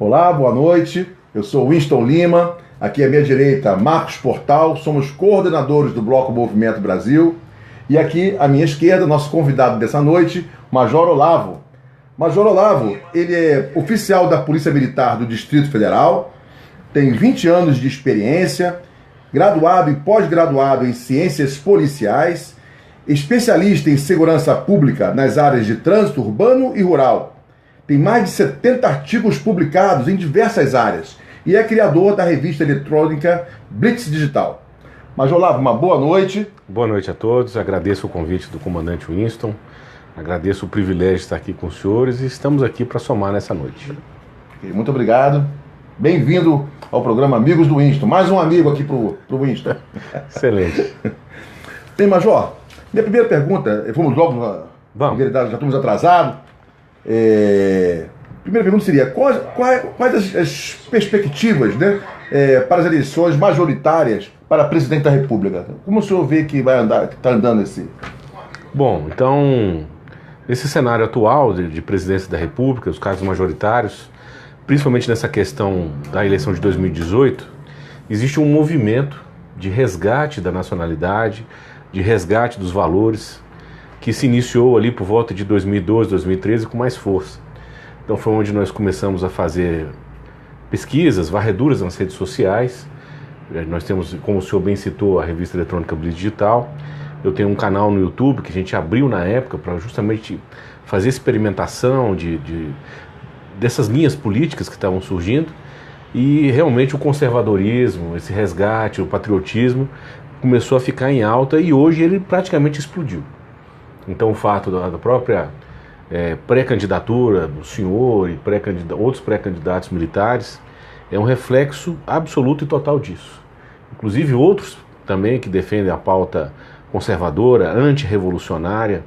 Olá, boa noite. Eu sou Winston Lima. Aqui à minha direita, Marcos Portal. Somos coordenadores do Bloco Movimento Brasil. E aqui à minha esquerda, nosso convidado dessa noite, Major Olavo. Major Olavo, ele é oficial da Polícia Militar do Distrito Federal, tem 20 anos de experiência, graduado e pós-graduado em Ciências Policiais, especialista em segurança pública nas áreas de trânsito urbano e rural. Tem mais de 70 artigos publicados em diversas áreas e é criador da revista eletrônica Blitz Digital. Major Olavo, uma boa noite. Boa noite a todos, agradeço o convite do comandante Winston, agradeço o privilégio de estar aqui com os senhores e estamos aqui para somar nessa noite. Muito obrigado. Bem-vindo ao programa Amigos do Winston. Mais um amigo aqui pro Winston. Excelente. Bem, Major, minha primeira pergunta, vamos logo, já estamos atrasados. Primeira pergunta seria, quais as perspectivas, né, para as eleições majoritárias para presidente da República? Como o senhor vê que está andando esse... Bom, então, nesse cenário atual de presidência da República, os casos majoritários, principalmente nessa questão da eleição de 2018, existe um movimento de resgate da nacionalidade, de resgate dos valores, que se iniciou ali por volta de 2012, 2013 com mais força. Então foi onde nós começamos a fazer pesquisas, varreduras nas redes sociais. Nós temos, como o senhor bem citou, a revista eletrônica Blitz Digital. Eu tenho um canal no YouTube que a gente abriu na época para justamente fazer experimentação dessas linhas políticas que estavam surgindo, e realmente o conservadorismo, esse resgate, o patriotismo começou a ficar em alta e hoje ele praticamente explodiu. Então o fato da própria pré-candidatura do senhor e outros pré-candidatos militares é um reflexo absoluto e total disso. Inclusive outros também que defendem a pauta conservadora, antirrevolucionária,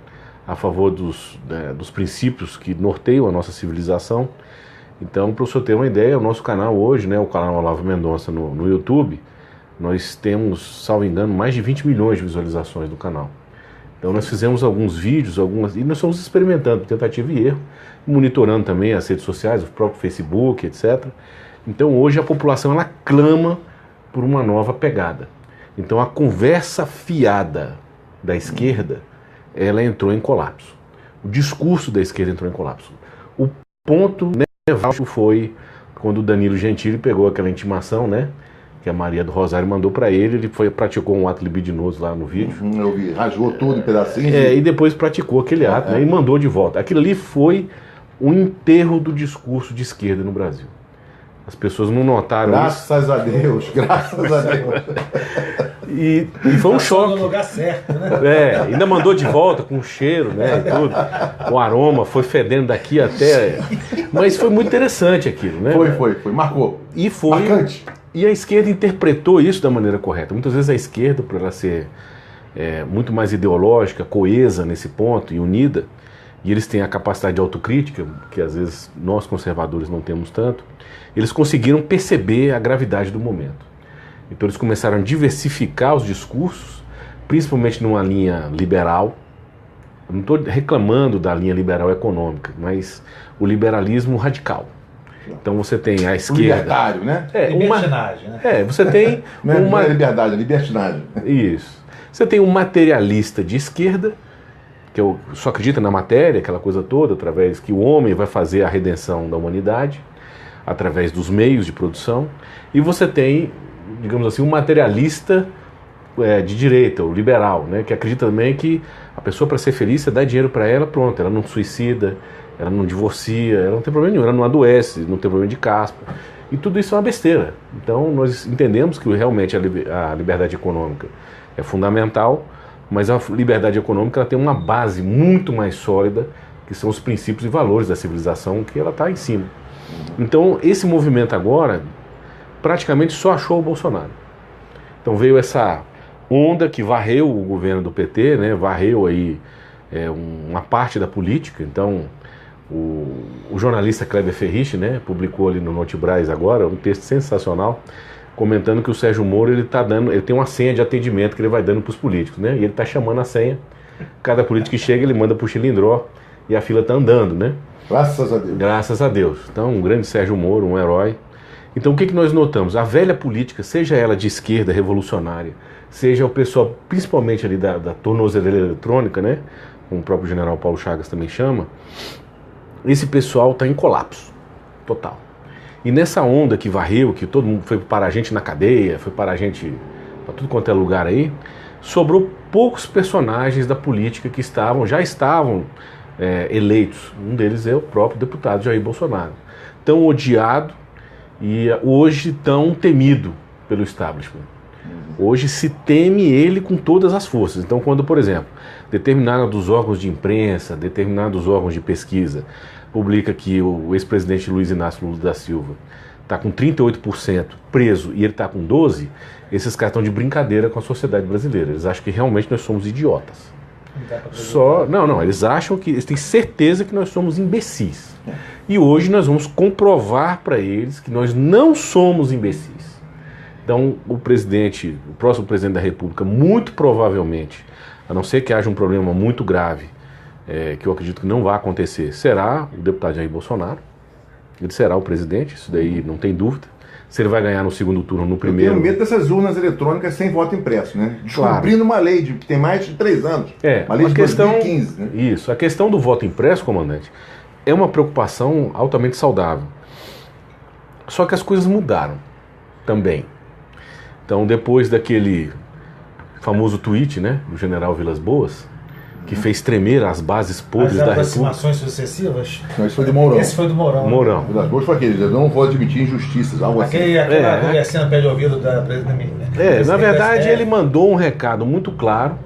a favor dos princípios que norteiam a nossa civilização. Então, para o senhor ter uma ideia, o nosso canal hoje, né, o canal Olavo Mendonça no YouTube, nós temos, salvo engano, mais de 20 milhões de visualizações do canal. Então nós fizemos alguns vídeos, e nós estamos experimentando, tentativa e erro, monitorando também as redes sociais, o próprio Facebook, etc. Então hoje a população ela clama por uma nova pegada. Então a conversa fiada da esquerda, ela entrou em colapso. O discurso da esquerda entrou em colapso. O ponto nevrálgico foi quando o Danilo Gentili pegou aquela intimação, né, que a Maria do Rosário mandou para ele praticou um ato libidinoso lá no vídeo. Eu vi, rasgou tudo em pedacinhos. E depois praticou aquele ato, né, e mandou de volta. Aquilo ali foi um enterro do discurso de esquerda no Brasil. As pessoas não notaram graças a Deus, graças a Deus. E foi um choque. No lugar certo, né? Ainda mandou de volta com cheiro, né, e tudo. O aroma foi fedendo daqui até... Mas foi muito interessante aquilo, né? Foi, marcou. E foi... Marcante. E a esquerda interpretou isso da maneira correta. Muitas vezes a esquerda, por ela ser muito mais ideológica, coesa nesse ponto e unida, e eles têm a capacidade de autocrítica, que às vezes nós conservadores não temos tanto, eles conseguiram perceber a gravidade do momento. Então eles começaram a diversificar os discursos, principalmente numa linha liberal. Eu não estou reclamando da linha liberal econômica, mas o liberalismo radical. Então você tem a esquerda... libertário, né? Libertinagem, né? Você tem não é liberdade, é libertinagem. Isso. Você tem um materialista de esquerda, que só acredita na matéria, aquela coisa toda, através que o homem vai fazer a redenção da humanidade, através dos meios de produção. E você tem, digamos assim, um materialista de direita, o liberal, né, que acredita também que a pessoa, para ser feliz, você dá dinheiro para ela, pronto, ela não suicida, ela não divorcia, ela não tem problema nenhum, ela não adoece, não tem problema de caspa. E tudo isso é uma besteira. Então nós entendemos que realmente a liberdade econômica é fundamental, mas a liberdade econômica ela tem uma base muito mais sólida, que são os princípios e valores da civilização, que ela está em cima. Então esse movimento agora praticamente só achou o Bolsonaro. Então veio essa onda que varreu o governo do PT, né, varreu aí uma parte da política. Então o jornalista Kleber Ferrich, né, publicou ali no Notebras agora um texto sensacional comentando que o Sérgio Moro ele tem uma senha de atendimento que ele vai dando para os políticos, né, e ele está chamando a senha. Cada político que chega ele manda para o Chilindró e a fila está andando, né. Graças a Deus. Graças a Deus. Então, um grande Sérgio Moro, um herói. Então, o que nós notamos? A velha política, seja ela de esquerda, revolucionária, seja o pessoal, principalmente ali da tornozeleira eletrônica, né? Como o próprio general Paulo Chagas também chama, esse pessoal está em colapso total. E nessa onda que varreu, que todo mundo foi parar a gente na cadeia, foi parar a gente para tudo quanto é lugar aí, sobrou poucos personagens da política que já estavam eleitos. Um deles é o próprio deputado Jair Bolsonaro. Tão odiado e hoje tão temido pelo establishment. Hoje se teme ele com todas as forças. Então, quando, por exemplo, determinados órgãos de imprensa, determinados órgãos de pesquisa publica que o ex-presidente Luiz Inácio Lula da Silva está com 38% preso e ele está com 12%, esses caras estão de brincadeira com a sociedade brasileira. Eles acham que realmente nós somos idiotas. Não, eles acham que, eles têm certeza que nós somos imbecis. E hoje nós vamos comprovar para eles que nós não somos imbecis. Então, o próximo presidente da República, muito provavelmente, a não ser que haja um problema muito grave, que eu acredito que não vai acontecer, será o deputado Jair Bolsonaro. Ele será o presidente, isso daí não tem dúvida. Se ele vai ganhar no segundo turno, no primeiro... Eu tenho medo dessas urnas eletrônicas sem voto impresso, né? Descobrindo uma lei que tem mais de 3 anos. Uma lei de 2015, né? Isso, a questão do voto impresso, comandante, é uma preocupação altamente saudável. Só que as coisas mudaram também. Então, depois daquele famoso tweet, né, do general Vilas Boas, que fez tremer as bases podres da República. As aproximações sucessivas? Não, esse foi do Mourão. Esse foi do Mourão. Mourão. Vilas Boas foi aquele, eu não vou admitir injustiças, algo assim. Aquela conversinha no pé de ouvido da presidente. Na verdade, ele mandou um recado muito claro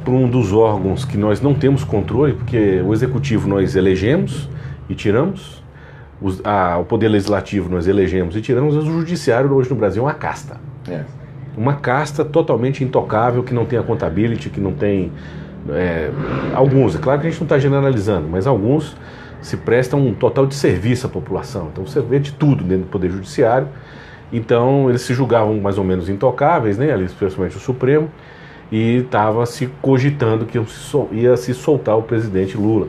para um dos órgãos que nós não temos controle, porque o executivo nós elegemos e tiramos, o poder legislativo nós elegemos e tiramos, mas o judiciário hoje no Brasil é uma casta. Uma casta totalmente intocável, que não tem accountability, que não tem... alguns, é claro que a gente não está generalizando, mas alguns se prestam um total de serviço à população. Então você vê de tudo dentro do Poder Judiciário. Então eles se julgavam mais ou menos intocáveis, né, ali, especialmente o Supremo, e estava se cogitando que ia se soltar o presidente Lula,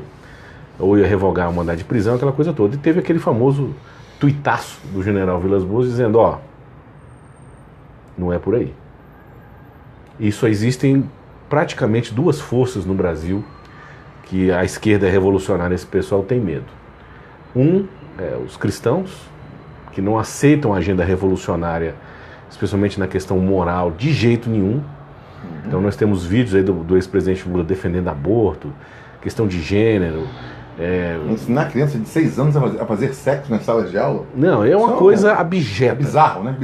ou ia revogar o mandado de prisão, aquela coisa toda. E teve aquele famoso tuitaço do general Vilas Boas dizendo, não é por aí. E só existem praticamente 2 forças no Brasil que a esquerda revolucionária, esse pessoal tem medo. Os cristãos, que não aceitam a agenda revolucionária, especialmente na questão moral, de jeito nenhum. Então nós temos vídeos aí do ex-presidente Lula defendendo aborto, questão de gênero. Ensinar criança de 6 anos a fazer sexo nas salas de aula? Não, é uma coisa abjeta. Bizarro, né?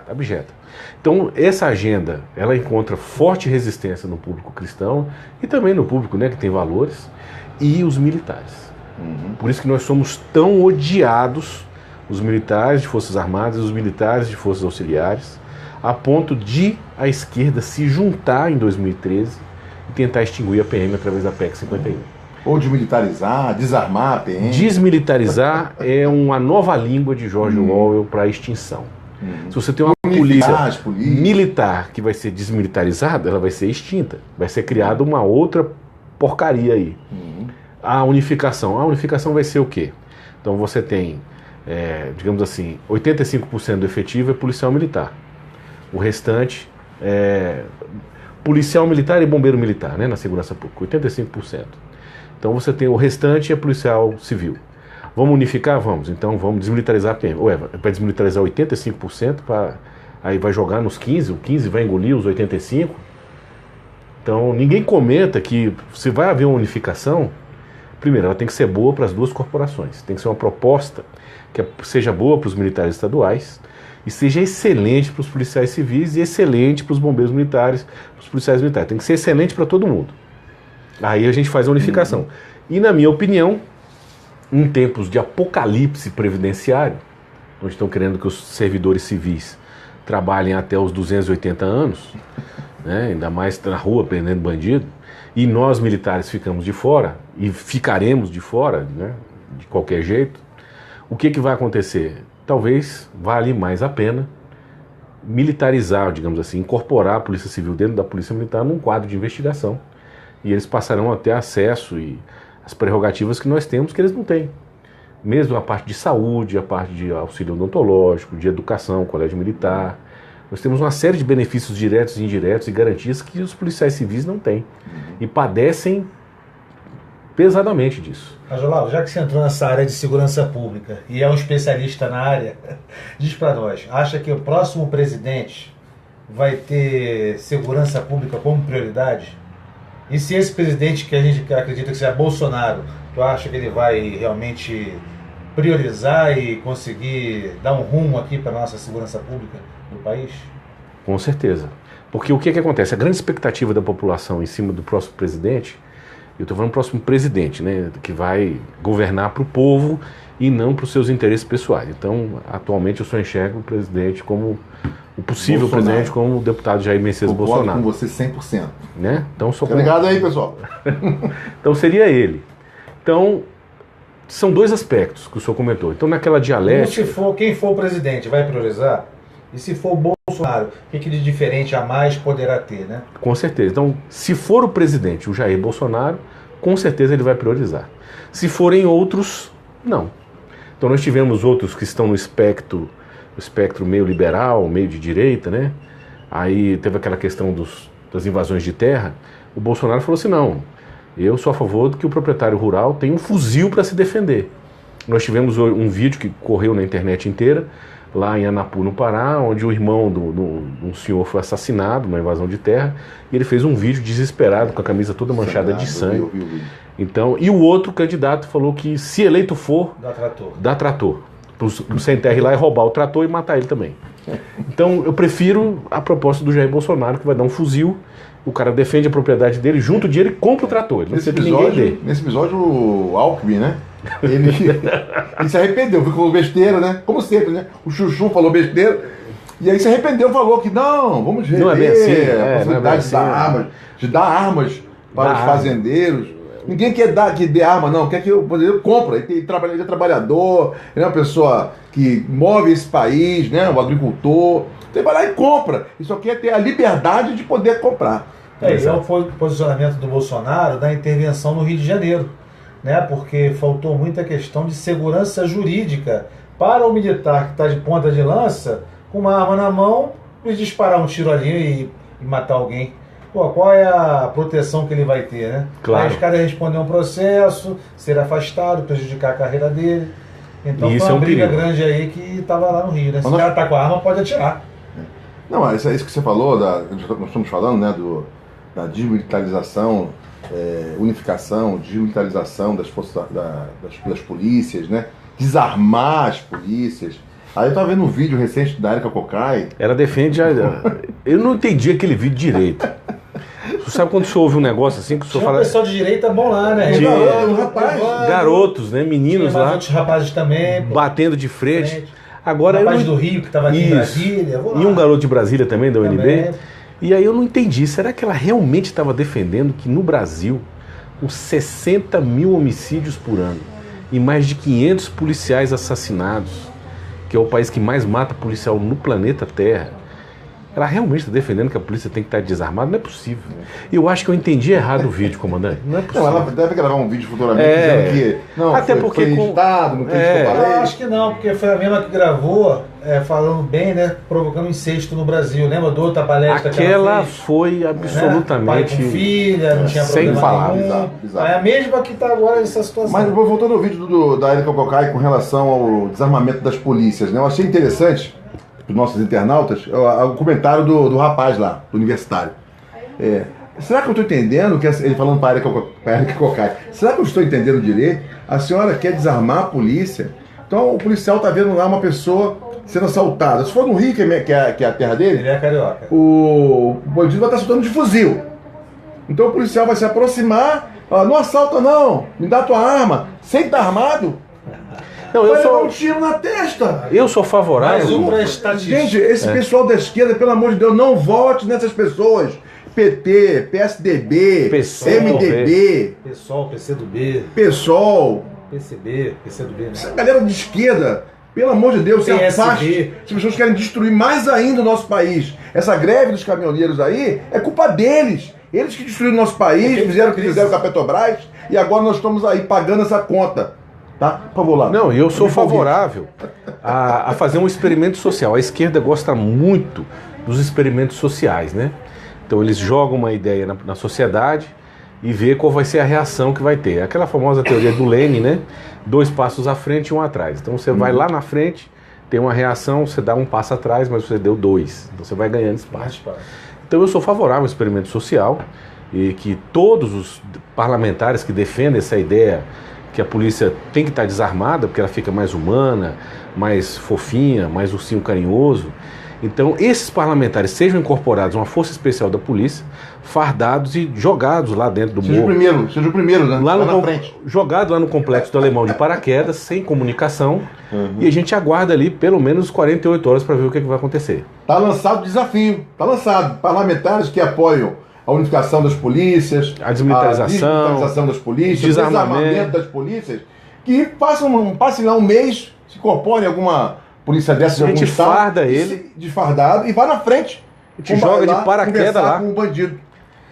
Abjeta. Então, essa agenda, ela encontra forte resistência no público cristão e também no público, né, que tem valores, e os militares. Por isso que nós somos tão odiados, os militares de Forças Armadas, os militares de Forças Auxiliares, a ponto de a esquerda se juntar em 2013 e tentar extinguir a PM através da PEC 51. Ou desmilitarizar, desarmar a PM. Desmilitarizar é uma nova língua de George Orwell para a extinção. Se você tem uma polícia militar que vai ser desmilitarizada, ela vai ser extinta. Vai ser criada uma outra porcaria aí. A unificação vai ser o quê? Então você tem, digamos assim, 85% do efetivo é policial militar. O restante é policial militar e bombeiro militar, né, na segurança pública, 85%. Então você tem o restante é policial civil. Vamos unificar? Vamos. Então vamos desmilitarizar a PM. Para desmilitarizar 85%, aí vai jogar nos 15%, o 15% vai engolir os 85%. Então ninguém comenta que se vai haver uma unificação, primeiro, ela tem que ser boa para as 2 corporações. Tem que ser uma proposta que seja boa para os militares estaduais e seja excelente para os policiais civis e excelente para os bombeiros militares, para os policiais militares. Tem que ser excelente para todo mundo. Aí a gente faz a unificação. E na minha opinião, em tempos de apocalipse previdenciário, onde estão querendo que os servidores civis trabalhem até os 280 anos, né, ainda mais na rua prendendo bandido, e nós militares ficamos de fora, e ficaremos de fora, né, de qualquer jeito, o que vai acontecer? Talvez vale mais a pena militarizar, digamos assim, incorporar a Polícia Civil dentro da Polícia Militar num quadro de investigação, e eles passarão a ter acesso e as prerrogativas que nós temos que eles não têm. mesmo a parte de saúde, a parte de auxílio odontológico, de educação, colégio militar. Nós temos uma série de benefícios diretos e indiretos e garantias que os policiais civis não têm. E padecem pesadamente disso. Mas, Olavo, já que você entrou nessa área de segurança pública e é um especialista na área, diz para nós, acha que o próximo presidente vai ter segurança pública como prioridade? E se esse presidente que a gente acredita que seja Bolsonaro, tu acha que ele vai realmente priorizar e conseguir dar um rumo aqui para a nossa segurança pública do país? Com certeza. Porque o que acontece? A grande expectativa da população em cima do próximo presidente, eu estou falando do próximo presidente, né, que vai governar para o povo e não para os seus interesses pessoais. Então, atualmente eu só enxergo o presidente como o possível Bolsonaro. Presidente, como o deputado Jair Messias Bolsonaro. Com você 100%. Né? Então, Tá ligado aí, pessoal? Então seria ele. Então, são dois aspectos que o senhor comentou. Então, naquela dialética... Quem for o presidente vai priorizar? E se for o Bolsonaro, o que de diferente a mais poderá ter, né? Com certeza. Então, se for o presidente, o Jair Bolsonaro, com certeza ele vai priorizar. Se forem outros, não. Então, nós tivemos outros que estão no espectro meio liberal, meio de direita, né? Aí teve aquela questão das invasões de terra. O Bolsonaro falou assim, não, eu sou a favor de que o proprietário rural tenha um fuzil para se defender. Nós tivemos um vídeo que correu na internet inteira, lá em Anapu, no Pará, onde o irmão de um senhor foi assassinado numa invasão de terra, e ele fez um vídeo desesperado, com a camisa toda manchada de sangue. Então, e o outro candidato falou que, se eleito for, dá trator. Pro sem terra ir lá e roubar o trator e matar ele também. Então, eu prefiro a proposta do Jair Bolsonaro, que vai dar um fuzil, o cara defende a propriedade dele, junta o dinheiro e compra o trator. Ele não precisa de ninguém dele. Nesse episódio, o Alckmin, né? Ele se arrependeu, ficou besteira, né? Como sempre, né? O Chuchu falou besteira, e aí se arrependeu, falou que não, vamos rever a possibilidade de dar armas para os fazendeiros. Ninguém quer que dê arma, não. Quer que o brasileiro compra. Ele é trabalhador, ele é uma pessoa que move esse país, né? O agricultor. Você vai lá e compra. E só quer ter a liberdade de poder comprar. É o posicionamento do Bolsonaro da intervenção no Rio de Janeiro, né? Porque faltou muita questão de segurança jurídica para o militar que está de ponta de lança, com uma arma na mão, e disparar um tiro ali e matar alguém. Pô, qual é a proteção que ele vai ter, né? Claro. Aí os caras respondem um processo, ser afastado, prejudicar a carreira dele. Então isso foi uma briga perigo. grande aí que estava lá no Rio, né? Se o cara tá com a arma, pode atirar. Não, isso que você falou, nós estamos falando, né, da desmilitarização, unificação, desmilitarização das forças, das polícias, né? Desarmar as polícias. Aí eu estava vendo um vídeo recente da Érica Cocai. Ela defende Eu não entendi aquele vídeo direito. Você sabe quando você ouve um negócio assim que o senhor fala... O pessoal de direita bom lá, né? Garotos, né? Meninos lá. Outros rapazes também. Batendo de frente. Agora, o rapaz do Rio que estava aqui em Brasília. E um garoto de Brasília também, da UNB. E aí eu não entendi. Será que ela realmente estava defendendo que no Brasil, com 60 mil homicídios por ano e mais de 500 policiais assassinados, que é o país que mais mata policial no planeta Terra, ela realmente está defendendo que a polícia tem que estar desarmada? Não é possível. Eu acho que eu entendi errado o vídeo, comandante. Não é possível. Não, ela deve gravar um vídeo futuramente dizendo que não, até porque foi editado, não tem que eu acho que não, porque foi a mesma que gravou, falando bem, né? Provocando incesto no Brasil. Lembra do outra palestra que ela fez? Foi absolutamente... Pai com filha, não tinha sem problema falar. nenhum. Exato. É a mesma que está agora nessa situação. Mas voltando ao vídeo da Érica Cocai com relação ao desarmamento das polícias, né? Eu achei interessante, para os nossos internautas, o comentário do rapaz lá, do universitário. Será que eu estou entendendo, ele falando para a Érica Cocai, será que eu estou entendendo direito? A senhora quer desarmar a polícia? Então o policial está vendo lá uma pessoa sendo assaltada. Se for no Rio, que é a terra dele, ele é carioca. O bandido vai estar soltando de fuzil. Então o policial vai se aproximar, não assalta não, me dá tua arma, sem estar armado. Não, vai levar um tiro na testa. Eu sou favorável. Gente, esse pessoal da esquerda, pelo amor de Deus, não vote nessas pessoas. PT, PSDB, MDB, PSOL, PCdoB, PSOL, PCB, PCdoB, né? Essa galera de esquerda, pelo amor de Deus, se afaste. As pessoas querem destruir mais ainda o nosso país. Essa greve dos caminhoneiros aí é culpa deles. Eles que destruíram o nosso país, fizeram o que fizeram com a Petrobras, e agora nós estamos aí pagando essa conta. Tá? Por favor, lá. Não, eu sou favorável a fazer um experimento social. A esquerda gosta muito dos experimentos sociais, né? Então eles jogam uma ideia na sociedade e vê qual vai ser a reação que vai ter. Aquela famosa teoria do Lenin, né? 2 passos à frente e 1 atrás. Então você vai lá na frente, tem uma reação, você dá 1 passo atrás, mas você deu 2. Então você vai ganhando espaço. Então eu sou favorável ao experimento social e que todos os parlamentares que defendem essa ideia que a polícia tem que estar desarmada, porque ela fica mais humana, mais fofinha, mais ursinho carinhoso. Então, esses parlamentares sejam incorporados a uma força especial da polícia, fardados e jogados lá dentro do morro. Seja o primeiro, né? Lá na frente. Jogado lá no complexo do Alemão de paraquedas, sem comunicação, e a gente aguarda ali pelo menos 48 horas para ver o que vai acontecer. Está lançado o desafio, está lançado. Parlamentares que apoiam a unificação das polícias, a desmilitarização das polícias, o desarmamento das polícias, que passem lá um mês, se incorporem a alguma polícia dessa de algum estado, farda ele, desfardado, e vai na frente. A gente joga de paraquedas lá. Com o bandido.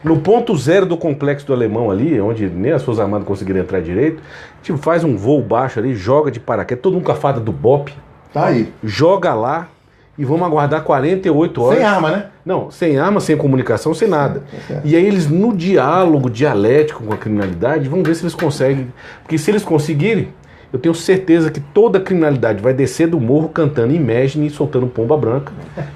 No ponto zero do complexo do Alemão ali, onde nem as Forças Armadas conseguiram entrar direito, a gente faz um voo baixo ali, joga de paraquedas, todo mundo com a farda do BOPE. Tá aí. Joga lá e vamos aguardar 48 horas. Sem arma, né? Não, sem arma, sem comunicação, sem nada. E aí eles, no diálogo dialético com a criminalidade, vão ver se eles conseguem. Porque se eles conseguirem, eu tenho certeza que toda a criminalidade vai descer do morro cantando Imagine e soltando pomba branca.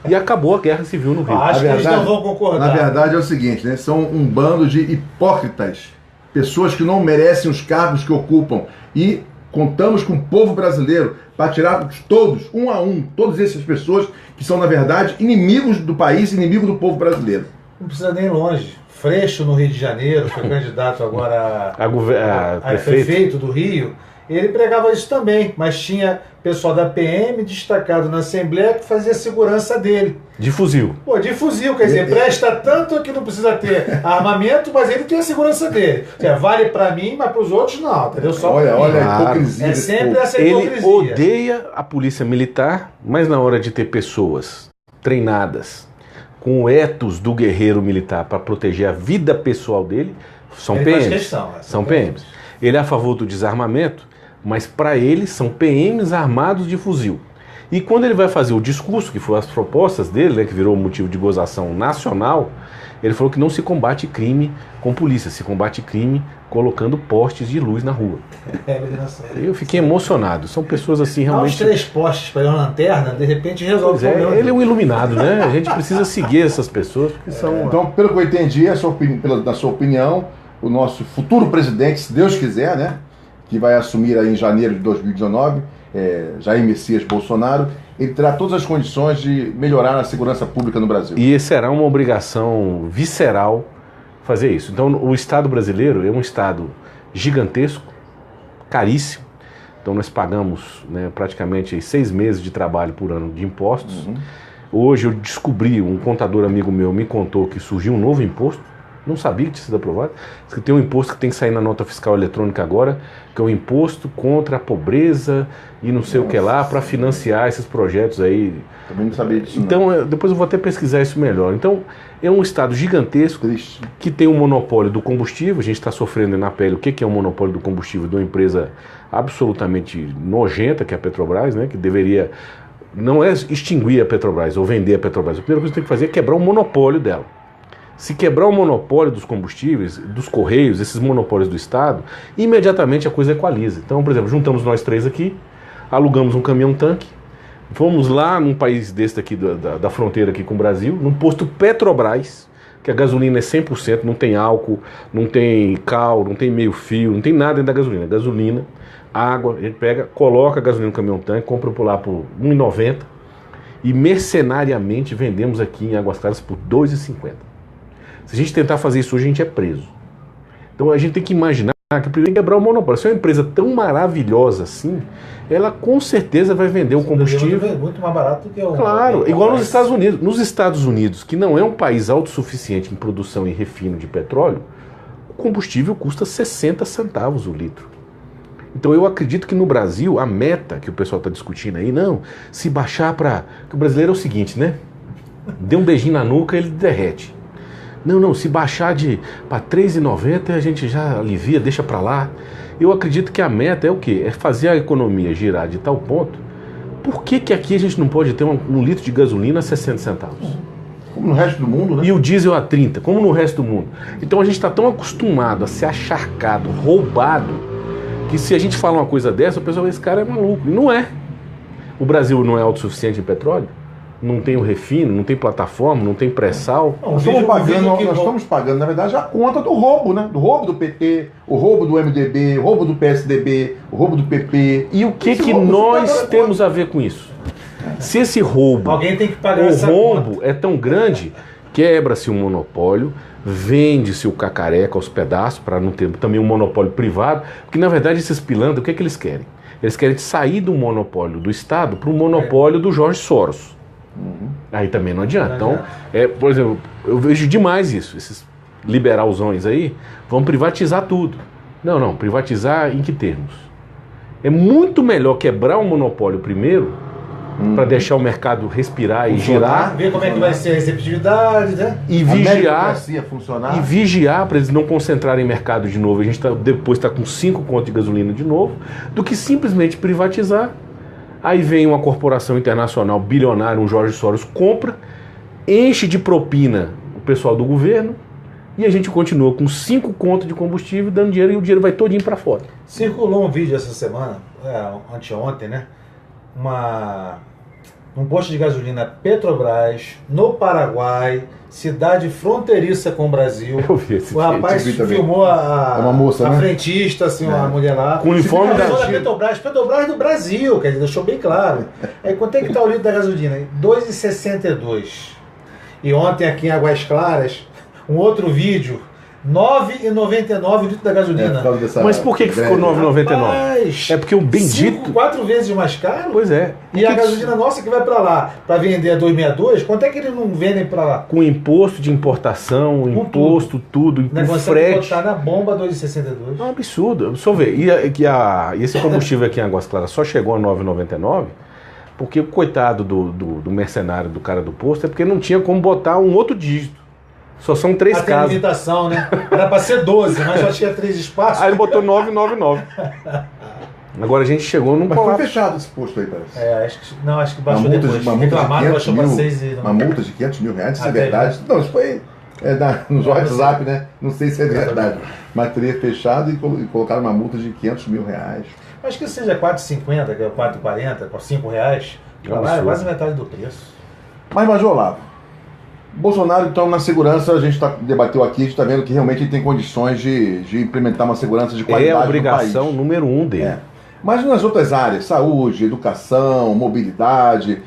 E acabou a guerra civil no Rio. Acho que eles não vão concordar. Na verdade é o seguinte, né? São um bando de hipócritas. Pessoas que não merecem os cargos que ocupam. E contamos com o povo brasileiro para tirar todos, um a um, todas essas pessoas que são, na verdade, inimigos do país, inimigos do povo brasileiro. Não precisa nem longe. Freixo, no Rio de Janeiro, foi candidato agora a prefeito do Rio. Ele pregava isso também, mas tinha pessoal da PM destacado na Assembleia que fazia segurança dele. De fuzil. Pô, de fuzil, quer dizer, presta tanto que não precisa ter armamento, mas ele tem a segurança dele. Ou seja, vale pra mim, mas pros outros não, entendeu? Só olha a hipocrisia. É sempre essa hipocrisia. Ele odeia a polícia militar, mas na hora de ter pessoas treinadas com o ethos do guerreiro militar para proteger a vida pessoal dele, são PMs. São PMs. Ele é a favor do desarmamento, mas para ele são PMs armados de fuzil. E quando ele vai fazer o discurso, que foram as propostas dele, né, que virou motivo de gozação nacional, ele falou que não se combate crime com polícia, se combate crime colocando postes de luz na rua. Eu fiquei emocionado. São pessoas assim realmente... Os 3 postes para uma lanterna, de repente resolve o problema. Ele é um iluminado, né? A gente precisa seguir essas pessoas, porque são... Então, pelo que eu entendi, na sua opinião, o nosso futuro presidente, se Deus quiser, né, que vai assumir aí em janeiro de 2019, Jair Messias Bolsonaro, ele terá todas as condições de melhorar a segurança pública no Brasil. E será uma obrigação visceral fazer isso. Então, o Estado brasileiro é um Estado gigantesco, caríssimo. Então, nós pagamos, né, praticamente 6 meses de trabalho por ano de impostos. Hoje eu descobri, um contador amigo meu me contou que surgiu um novo imposto. Não sabia que tinha sido aprovado. Diz que tem um imposto que tem que sair na nota fiscal eletrônica agora, que é o imposto contra a pobreza e não sei o que lá, para financiar esses projetos aí. Também não sabia disso. Então, depois eu vou até pesquisar isso melhor. Então, é um Estado gigantesco, triste, que tem um monopólio do combustível. A gente está sofrendo na pele o que é um monopólio do combustível de uma empresa absolutamente nojenta, que é a Petrobras, né, que deveria... Não é extinguir a Petrobras ou vender a Petrobras. A primeira coisa que tem que fazer é quebrar o monopólio dela. Se quebrar o monopólio dos combustíveis, dos Correios, esses monopólios do Estado, imediatamente a coisa equaliza. Então, por exemplo, juntamos nós 3 aqui, alugamos um caminhão-tanque, fomos lá num país desse daqui, da fronteira aqui com o Brasil, num posto Petrobras, que a gasolina é 100%, não tem álcool, não tem cal, não tem meio fio, não tem nada dentro da gasolina. Gasolina, água, a gente pega, coloca a gasolina no caminhão-tanque, compra por lá por R$ 1,90 e mercenariamente vendemos aqui em Águas Claras por R$ 2,50. Se a gente tentar fazer isso hoje, a gente é preso. Então a gente tem que imaginar que primeiro quebrar o monopólio. Se é uma empresa tão maravilhosa assim, ela com certeza vai vender o combustível. É muito mais barato do que o... Claro, igual nos Estados Unidos. Nos Estados Unidos, que não é um país autossuficiente em produção e refino de petróleo, o combustível custa 60 centavos o litro. Então eu acredito que no Brasil, a meta que o pessoal está discutindo aí, não, se baixar para... Porque o brasileiro é o seguinte, né? Dê um beijinho na nuca, ele derrete. Não, se baixar para R$ 3,90 a gente já alivia, deixa para lá. Eu acredito que a meta é o quê? É fazer a economia girar de tal ponto. Por que aqui a gente não pode ter um litro de gasolina a 60 centavos? Como no resto do mundo, né? E o diesel a 30, como no resto do mundo. Então a gente está tão acostumado a ser acharcado, roubado, que se a gente fala uma coisa dessa, o pessoal, esse cara é maluco. E não é. O Brasil não é autossuficiente em petróleo? Não tem o refino, não tem plataforma, não tem pré-sal. Nós estamos pagando, na verdade, a conta do roubo, né? Do roubo do PT, o roubo do MDB, o roubo do PSDB, o roubo do PP. E o que nós temos a ver com isso? Se esse roubo, alguém tem que pagar o rombo é tão grande, quebra-se um monopólio, vende-se o cacareca aos pedaços, para não ter também um monopólio privado, porque na verdade esses pilantras, o que eles querem? Eles querem sair do monopólio do Estado para o monopólio do Jorge Soros. Aí também não adianta. Então, por exemplo, eu vejo demais isso. Esses liberalzões aí vão privatizar tudo. Não, privatizar em que termos? É muito melhor quebrar o monopólio primeiro, para deixar o mercado respirar e girar. Ver como é que vai ser a receptividade, né? E vigiar para eles não concentrarem em mercado de novo. A gente depois está com 5 contos de gasolina de novo, do que simplesmente privatizar. Aí vem uma corporação internacional bilionária, um Jorge Soros, compra, enche de propina o pessoal do governo e a gente continua com 5 contos de combustível dando dinheiro e o dinheiro vai todinho para fora. Circulou um vídeo essa semana, anteontem, né? Um posto de gasolina Petrobras, no Paraguai, cidade fronteiriça com o Brasil. Eu vi esse o rapaz filmou uma moça, a né? frentista, assim, uma mulher lá. Com o uniforme da Petrobras do Brasil, quer dizer, deixou bem claro. Aí quanto é que está o litro da gasolina? R$ 2,62. E ontem aqui em Águas Claras, um outro vídeo, R$ 9,99 litro da gasolina. Mas por que ficou R$ 9,99? É porque o bendito... 4 vezes mais caro? Pois é. E a gasolina nossa que vai para lá, para vender a 2,62, quanto é que eles não vendem para lá? Com imposto de importação, imposto, tudo, com frete. Botar na bomba 2,62. É um absurdo. Só ver. E esse combustível aqui em Águas Claras só chegou a R$ 9,99 porque o coitado do mercenário, do cara do posto, é porque não tinha como botar um outro dígito. Só são 3 casos. Tem limitação, né? Era para ser 12, mas só tinha 3 espaços. Aí ele botou 999. Agora a gente chegou num colapso. Mas foi fechado esse posto aí, parece. Acho que baixou depois. Reclamaram, baixou para 6 e... Uma multa de R$500 mil, isso é verdade. Não, isso foi nos WhatsApp, né? Não sei se é verdade. Mas teria fechado e colocaram uma multa de R$500 mil. Acho que seja R$4,50, que é R$4,40, com R$5. É quase metade do preço. Mas, Major Olavo, Bolsonaro, então, na segurança, a gente debateu aqui, a gente está vendo que realmente ele tem condições de implementar uma segurança de qualidade no país. É a obrigação número 1 dele. Mas nas outras áreas, saúde, educação, mobilidade,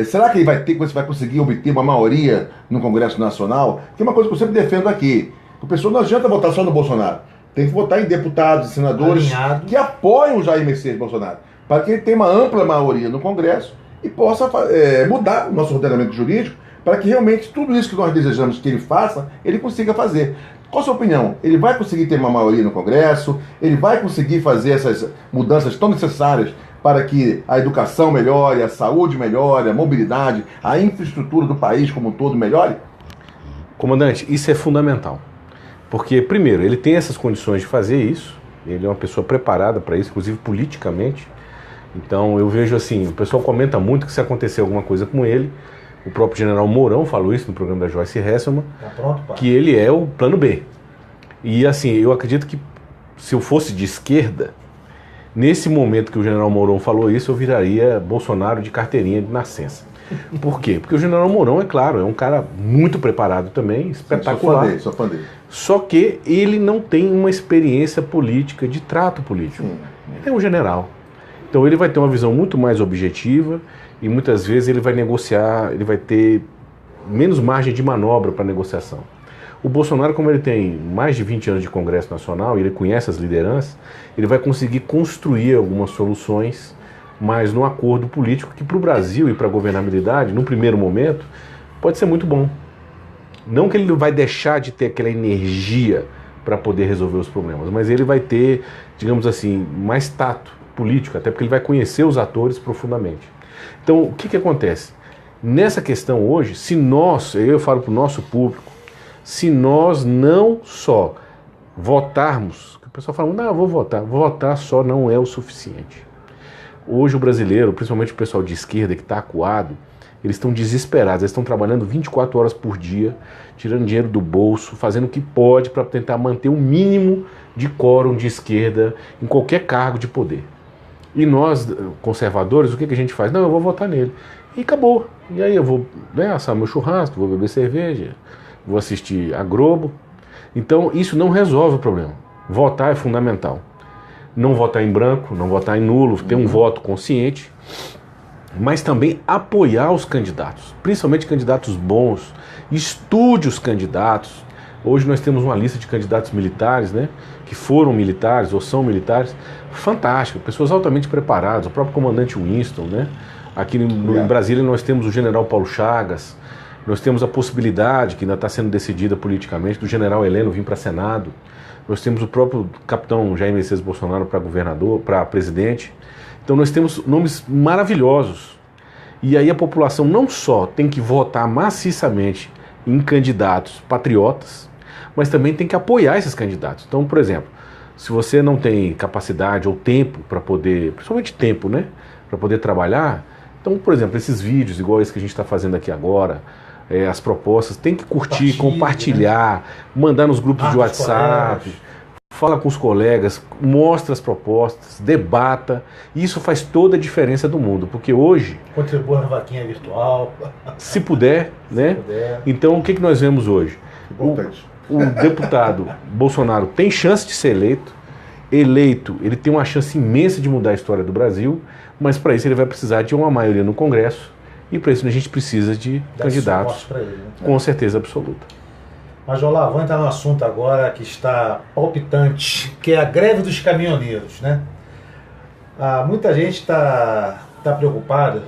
será que ele vai conseguir obter uma maioria no Congresso Nacional? Que é uma coisa que eu sempre defendo aqui. O pessoal não adianta votar só no Bolsonaro. Tem que votar em deputados e senadores que apoiam o Jair Messias Bolsonaro, para que ele tenha uma ampla maioria no Congresso e possa mudar o nosso ordenamento jurídico para que realmente tudo isso que nós desejamos que ele faça, ele consiga fazer. Qual a sua opinião? Ele vai conseguir ter uma maioria no Congresso? Ele vai conseguir fazer essas mudanças tão necessárias para que a educação melhore, a saúde melhore, a mobilidade, a infraestrutura do país como um todo melhore? Comandante, isso é fundamental. Porque, primeiro, ele tem essas condições de fazer isso, ele é uma pessoa preparada para isso, inclusive politicamente. Então eu vejo assim, o pessoal comenta muito que se acontecer alguma coisa com ele, o próprio general Mourão falou isso no programa da Joyce Hasselman, que ele é o plano B. E assim, eu acredito que se eu fosse de esquerda, nesse momento que o general Mourão falou isso, eu viraria Bolsonaro de carteirinha de nascença. Por quê? Porque o general Mourão, é claro, é um cara muito preparado também, espetacular. Sou fã dele. Só que ele não tem uma experiência política, de trato político. Ele é um general. Então ele vai ter uma visão muito mais objetiva e muitas vezes ele vai negociar, ele vai ter menos margem de manobra para negociação. O Bolsonaro, como ele tem mais de 20 anos de Congresso Nacional e ele conhece as lideranças, ele vai conseguir construir algumas soluções, mas no acordo político que para o Brasil e para a governabilidade, no primeiro momento, pode ser muito bom. Não que ele vai deixar de ter aquela energia para poder resolver os problemas, mas ele vai ter, digamos assim, mais tato político, até porque ele vai conhecer os atores profundamente. Então, o que acontece? Nessa questão hoje, se nós, eu falo para o nosso público, se nós não só votarmos. O pessoal fala, não, eu vou votar. Votar só não é o suficiente. Hoje o brasileiro, principalmente o pessoal de esquerda que está acuado, eles estão desesperados, eles estão trabalhando 24 horas por dia, tirando dinheiro do bolso, fazendo o que pode para tentar manter o mínimo de quórum de esquerda em qualquer cargo de poder. E nós, conservadores, o que a gente faz? Não, eu vou votar nele. E acabou. E aí eu vou assar meu churrasco, vou beber cerveja, vou assistir a Globo. Então isso não resolve o problema. Votar é fundamental. Não votar em branco, não votar em nulo, ter um voto consciente, mas também apoiar os candidatos, principalmente candidatos bons. Estude os candidatos. Hoje nós temos uma lista de candidatos militares, né, que foram militares ou são militares, fantástica, pessoas altamente preparadas, o próprio comandante Winston, né? Aqui em Brasília nós temos o general Paulo Chagas, nós temos a possibilidade, que ainda está sendo decidida politicamente, do general Heleno vir para Senado. Nós temos o próprio capitão Jair Messias Bolsonaro para governador, para presidente. Então nós temos nomes maravilhosos. E aí a população não só tem que votar maciçamente em candidatos patriotas, mas também tem que apoiar esses candidatos. Então, por exemplo, se você não tem capacidade ou tempo para poder, principalmente tempo, né, para poder trabalhar, então, por exemplo, esses vídeos, igual esse que a gente está fazendo aqui agora, as propostas, tem que curtir, compartilhar, né? Mandar nos grupos de WhatsApp, fala com os colegas, mostra as propostas, debata. Isso faz toda a diferença do mundo, porque hoje... Contribua na vaquinha virtual. Se puder, né? Se puder. Então, o que nós vemos hoje? O deputado Bolsonaro tem chance de ser eleito, ele tem uma chance imensa de mudar a história do Brasil, mas para isso ele vai precisar de uma maioria no Congresso. E para isso a gente precisa de candidatos ele, né? Com certeza absoluta. Mas, Olá, vamos entrar no assunto agora que está palpitante, que é a greve dos caminhoneiros, né? Muita gente está preocupada,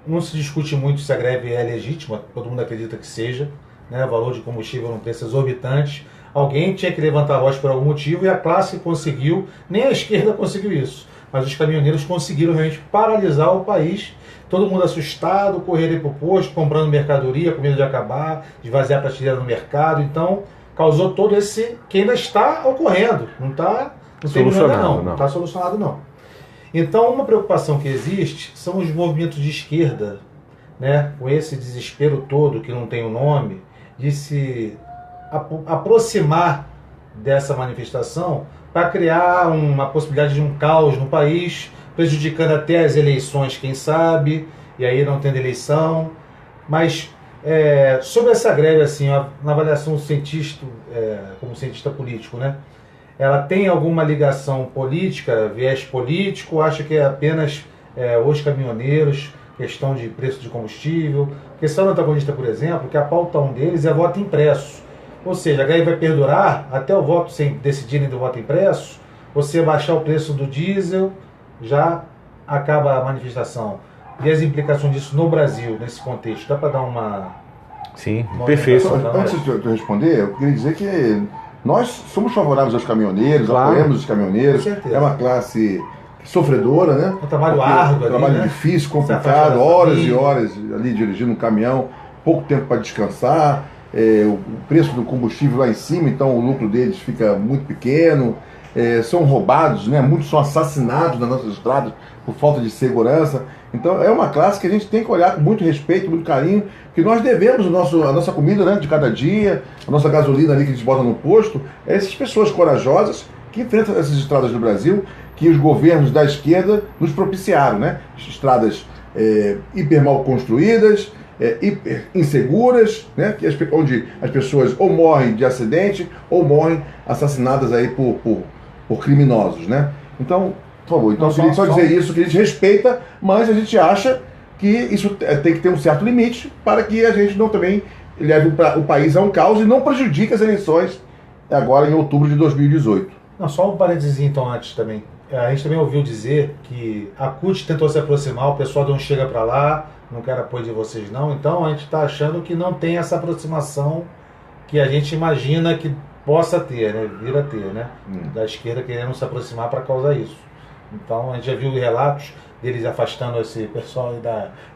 não se discute muito se a greve é legítima, todo mundo acredita que seja, né? O valor de combustível é um preço exorbitante, alguém tinha que levantar a voz por algum motivo e a classe conseguiu, nem a esquerda conseguiu isso, mas os caminhoneiros conseguiram realmente paralisar o país. Todo mundo assustado, correndo para o posto, comprando mercadoria, com medo de acabar, de esvaziar a prateleira no mercado. Então, causou todo esse... que ainda está ocorrendo. Não está solucionado, não. Está solucionado, não. Então, uma preocupação que existe são os movimentos de esquerda, né, com esse desespero todo, que não tem um nome, de se aproximar dessa manifestação para criar uma possibilidade de um caos no país, prejudicando até as eleições, quem sabe, e aí não tendo eleição. Mas sobre essa greve, assim, na avaliação do cientista, como cientista político, né, ela tem alguma ligação política, viés político, acha que é apenas os caminhoneiros, questão de preço de combustível? Porque só no antagonista, por exemplo, que a pauta 1 deles é voto impresso. Ou seja, a greve vai perdurar até o voto sem decidirem do voto impresso, você baixar o preço do diesel, já acaba a manifestação. E as implicações disso no Brasil, nesse contexto? Dá para dar uma... Sim, perfeito. Antes de eu responder, eu queria dizer que nós somos favoráveis aos caminhoneiros, claro, apoiamos os caminhoneiros. É uma classe sofredora, né? Um trabalho árduo, trabalho né? difícil, complicado, horas e horas ali dirigindo um caminhão, pouco tempo para descansar, o preço do combustível lá em cima, então o lucro deles fica muito pequeno. São roubados, né? Muitos são assassinados nas nossas estradas por falta de segurança. Então é uma classe que a gente tem que olhar com muito respeito, muito carinho, porque nós devemos a nossa comida, né, de cada dia, a nossa gasolina ali que a gente bota no posto, essas pessoas corajosas que enfrentam essas estradas do Brasil, que os governos da esquerda nos propiciaram, né? Estradas hiper mal construídas, hiper inseguras, né? Onde as pessoas ou morrem de acidente ou morrem assassinadas aí por criminosos, né? Então, por favor, eu queria só dizer isso, que a gente respeita, mas a gente acha que isso tem que ter um certo limite para que a gente não também leve o país a um caos e não prejudique as eleições agora em outubro de 2018. Não, só um parênteses então antes também. A gente também ouviu dizer que a CUT tentou se aproximar, o pessoal não chega para lá, não quero apoio de vocês não, então a gente está achando que não tem essa aproximação que a gente imagina que possa ter, né? Vir a ter, né? Da esquerda querendo se aproximar para causar isso. Então a gente já viu relatos, deles afastando esse pessoal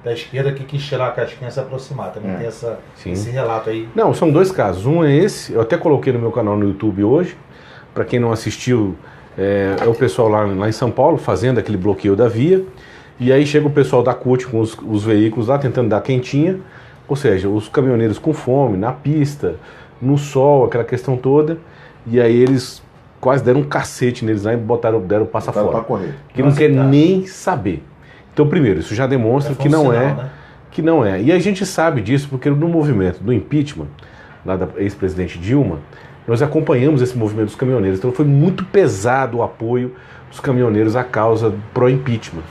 da esquerda que quis tirar a casquinha e se aproximar. Também tem esse relato aí. Não, são dois casos. Um é esse, eu até coloquei no meu canal no YouTube hoje. Para quem não assistiu, é o pessoal lá em São Paulo fazendo aquele bloqueio da via. E aí chega o pessoal da CUT com os veículos lá tentando dar quentinha. Ou seja, os caminhoneiros com fome, na pista, no sol, aquela questão toda. E aí eles quase deram um cacete neles lá e deram passa fora. Para correr. Que não quer nem saber. Então, primeiro, isso já demonstra que não é. Né? Que não é. E a gente sabe disso porque no movimento do impeachment, lá da ex-presidente Dilma, nós acompanhamos esse movimento dos caminhoneiros. Então foi muito pesado o apoio dos caminhoneiros à causa pró-impeachment.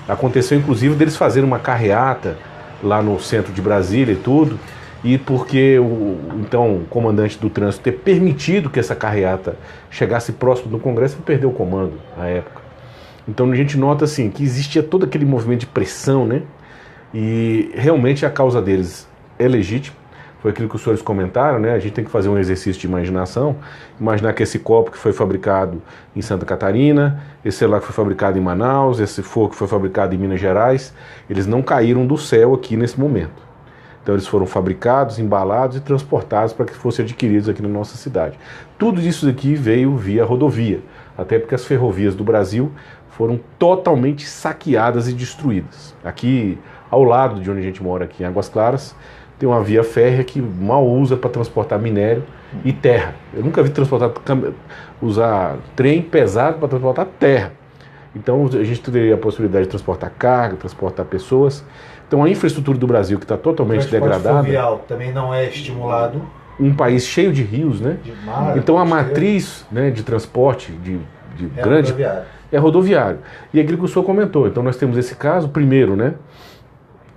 Aconteceu, inclusive, deles fazerem uma carreata lá no centro de Brasília e tudo, e porque o comandante do trânsito ter permitido que essa carreata chegasse próximo do Congresso, ele perdeu o comando à época. Então a gente nota assim que existia todo aquele movimento de pressão, né? E realmente a causa deles é legítima. Foi aquilo que os senhores comentaram, né? A gente tem que fazer um exercício de imaginação, imaginar que esse copo que foi fabricado em Santa Catarina, esse celular que foi fabricado em Manaus, esse forro que foi fabricado em Minas Gerais, eles não caíram do céu aqui nesse momento. Então eles foram fabricados, embalados e transportados para que fossem adquiridos aqui na nossa cidade. Tudo isso aqui veio via rodovia, até porque as ferrovias do Brasil foram totalmente saqueadas e destruídas. Aqui, ao lado de onde a gente mora, aqui em Águas Claras, tem uma via férrea que mal usa para transportar minério e terra. Eu nunca vi usar trem pesado para transportar terra. Então a gente teria a possibilidade de transportar carga, transportar pessoas. Então a infraestrutura do Brasil, que está totalmente degradada. O fluvial também não é estimulado. Um país cheio de rios, né? De mar, então a matriz, né, de transporte de grande rodoviário. É rodoviário. E aquilo que o senhor comentou. Então nós temos esse caso, primeiro, né?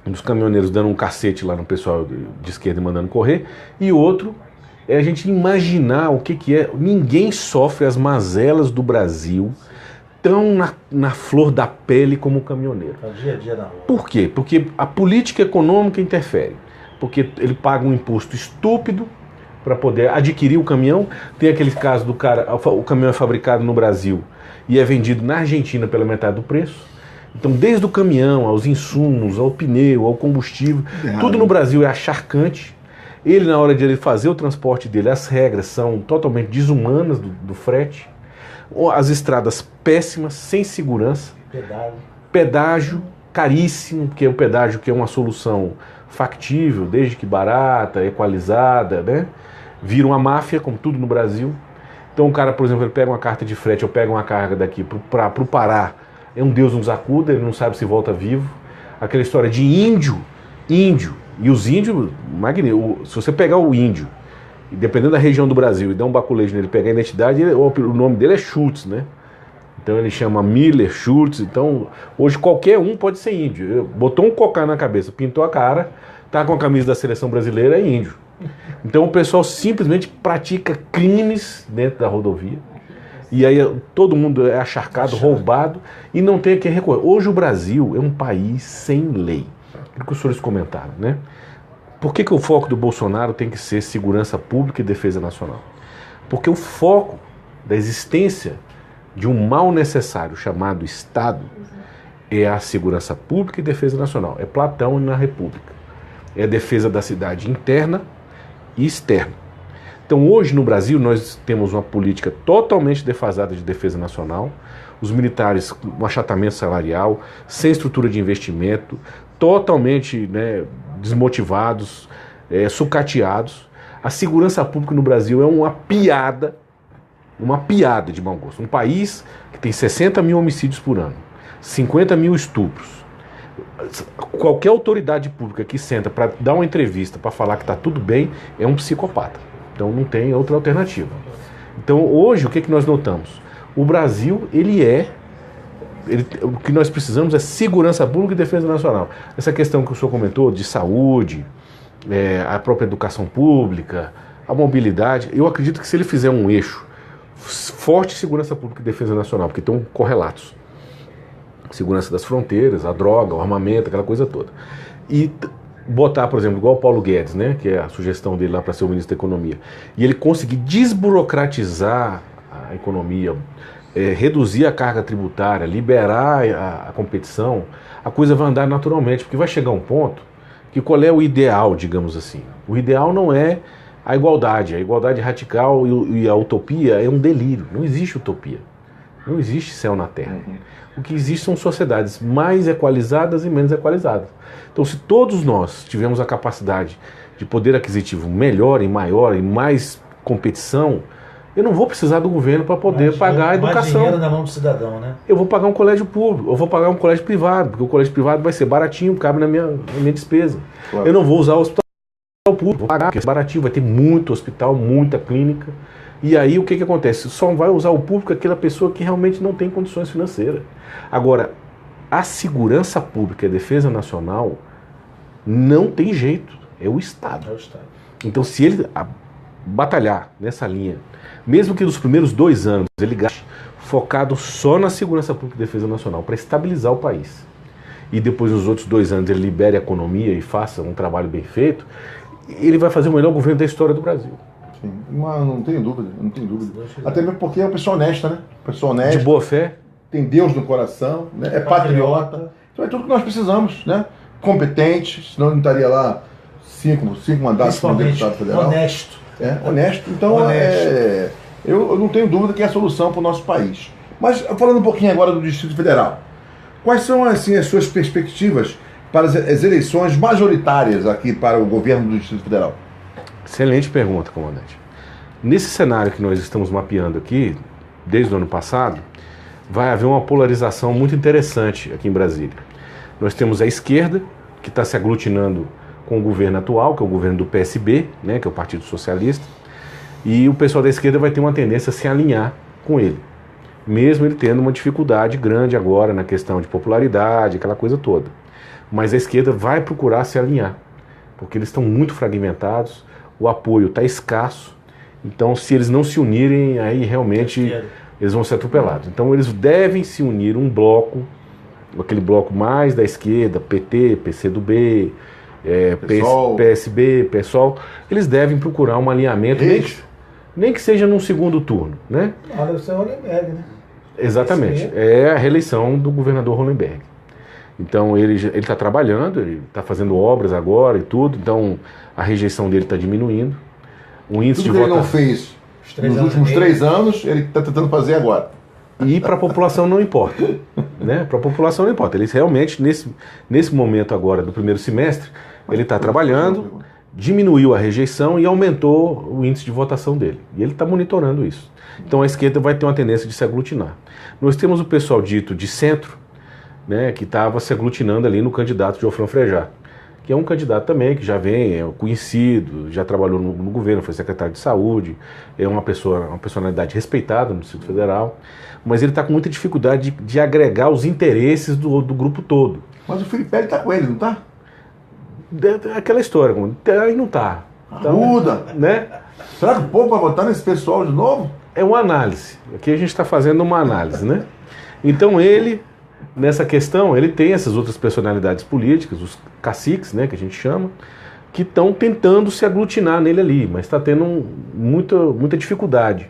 Dos caminhoneiros dando um cacete lá no pessoal de esquerda e mandando correr, e outro é a gente imaginar o que é. Ninguém sofre as mazelas do Brasil tão na flor da pele como o caminhoneiro. É o dia a dia na rua. Por quê? Porque a política econômica interfere. Porque ele paga um imposto estúpido para poder adquirir o caminhão. Tem aquele caso do cara, o caminhão é fabricado no Brasil e é vendido na Argentina pela metade do preço. Então, desde o caminhão, aos insumos, ao pneu, ao combustível, tudo no Brasil é acharcante. Ele, na hora de ele fazer o transporte dele, as regras são totalmente desumanas do frete. As estradas péssimas, sem segurança. Pedágio caríssimo, porque é o pedágio que é uma solução factível, desde que barata, equalizada, né? Vira uma máfia, como tudo no Brasil. Então o cara, por exemplo, ele pega uma carta de frete, ou pega uma carga daqui para o Pará, é um Deus nos acuda, ele não sabe se volta vivo. Aquela história de índio. E os índios, se você pegar o índio, dependendo da região do Brasil, e dar um baculejo nele, pegar a identidade, o nome dele é Schultz, né? Então ele chama Miller, Schultz. Então hoje qualquer um pode ser índio. Botou um cocá na cabeça, pintou a cara, tá com a camisa da seleção brasileira, é índio. Então o pessoal simplesmente pratica crimes dentro da rodovia. E aí todo mundo é acharcado, roubado, e não tem a quem recorrer. Hoje o Brasil é um país sem lei. Aquilo que os senhores comentaram, né? Por que o foco do Bolsonaro tem que ser segurança pública e defesa nacional? Porque o foco da existência de um mal necessário chamado Estado é a segurança pública e defesa nacional. É Platão na República. É a defesa da cidade interna e externa. Então hoje no Brasil nós temos uma política totalmente defasada de defesa nacional, os militares com um achatamento salarial, sem estrutura de investimento, totalmente, né, desmotivados, sucateados. A segurança pública no Brasil é uma piada de mau gosto. Um país que tem 60 mil homicídios por ano, 50 mil estupros. Qualquer autoridade pública que senta para dar uma entrevista para falar que está tudo bem é um psicopata. Então não tem outra alternativa. Então hoje o que nós notamos? O Brasil, o que nós precisamos é segurança pública e defesa nacional. Essa questão que o senhor comentou de saúde, a própria educação pública, a mobilidade, eu acredito que se ele fizer um eixo forte segurança pública e defesa nacional, porque estão correlatos. Segurança das fronteiras, a droga, o armamento, aquela coisa toda. E botar, por exemplo, igual o Paulo Guedes, né, que é a sugestão dele lá para ser o ministro da Economia, e ele conseguir desburocratizar a economia, reduzir a carga tributária, liberar a competição, a coisa vai andar naturalmente, porque vai chegar um ponto que qual é o ideal, digamos assim? O ideal não é a igualdade radical e a utopia é um delírio, não existe utopia, não existe céu na terra. O que existe são sociedades mais equalizadas e menos equalizadas. Então, se todos nós tivermos a capacidade de poder aquisitivo melhor e maior e mais competição, eu não vou precisar do governo para poder pagar a educação. Mais dinheiro na mão do cidadão, né? Eu vou pagar um colégio público, eu vou pagar um colégio privado, porque o colégio privado vai ser baratinho, cabe na minha despesa. Claro. Eu não vou usar o hospital público, vou pagar, porque é baratinho, vai ter muito hospital, muita clínica. E aí o que acontece? Só vai usar o público aquela pessoa que realmente não tem condições financeiras. Agora, a segurança pública e a defesa nacional não tem jeito, é o Estado. Então, se ele batalhar nessa linha, mesmo que nos primeiros 2 anos ele gaste focado só na segurança pública e defesa nacional para estabilizar o país, e depois nos outros 2 anos ele libere a economia e faça um trabalho bem feito, ele vai fazer o melhor governo da história do Brasil. Sim, mas não tenho dúvida, não tenho dúvida. Até mesmo porque é uma pessoa honesta, né? Pessoa honesta. De boa fé. Tem Deus no coração, né? É patriota. Então é tudo que nós precisamos, né? Competente, senão não estaria lá 5 mandatos como deputado federal. Honesto. Honesto. Então, honesto. Eu não tenho dúvida que é a solução para o nosso país. Mas, falando um pouquinho agora do Distrito Federal, quais são, assim, as suas perspectivas para as eleições majoritárias aqui para o governo do Distrito Federal? Excelente pergunta, comandante. Nesse cenário que nós estamos mapeando aqui, desde o ano passado, vai haver uma polarização muito interessante aqui em Brasília. Nós temos a esquerda, que está se aglutinando com o governo atual, que é o governo do PSB, né, que é o Partido Socialista, e o pessoal da esquerda vai ter uma tendência a se alinhar com ele, mesmo ele tendo uma dificuldade grande agora na questão de popularidade, aquela coisa toda. Mas a esquerda vai procurar se alinhar, porque eles estão muito fragmentados, o apoio está escasso, então se eles não se unirem, aí realmente eles vão ser atropelados. Então eles devem se unir um bloco, aquele bloco mais da esquerda, PT, PCdoB, PSB, PSOL, eles devem procurar um alinhamento, nem que seja num segundo turno, né? Deve ser o Hollenberg, né? Exatamente, é a reeleição do governador Hollenberg. Então ele está trabalhando, ele está fazendo obras agora e tudo, então a rejeição dele está diminuindo. O índice tudo que ele não fez nos últimos 3 anos, ele está tentando fazer agora. E para a população não importa, né? Para a população não importa. Ele realmente, nesse momento agora do primeiro semestre, ele está trabalhando, diminuiu a rejeição e aumentou o índice de votação dele. E ele está monitorando isso. Então a esquerda vai ter uma tendência de se aglutinar. Nós temos o pessoal dito de centro, né, que estava se aglutinando ali no candidato Geoffrão Frejá, que é um candidato também que já vem, é conhecido, já trabalhou no governo, foi secretário de saúde, é uma personalidade respeitada no Distrito Federal, mas ele está com muita dificuldade de agregar os interesses do grupo todo. Mas o Felipe está com ele, não está? Aquela história, aí não está. Então, muda! Né? Será que o povo vai votar nesse pessoal de novo? É uma análise. Aqui a gente está fazendo uma análise, né? Então ele, nessa questão, ele tem essas outras personalidades políticas, os caciques, né, que a gente chama, que estão tentando se aglutinar nele ali, mas está tendo muita dificuldade,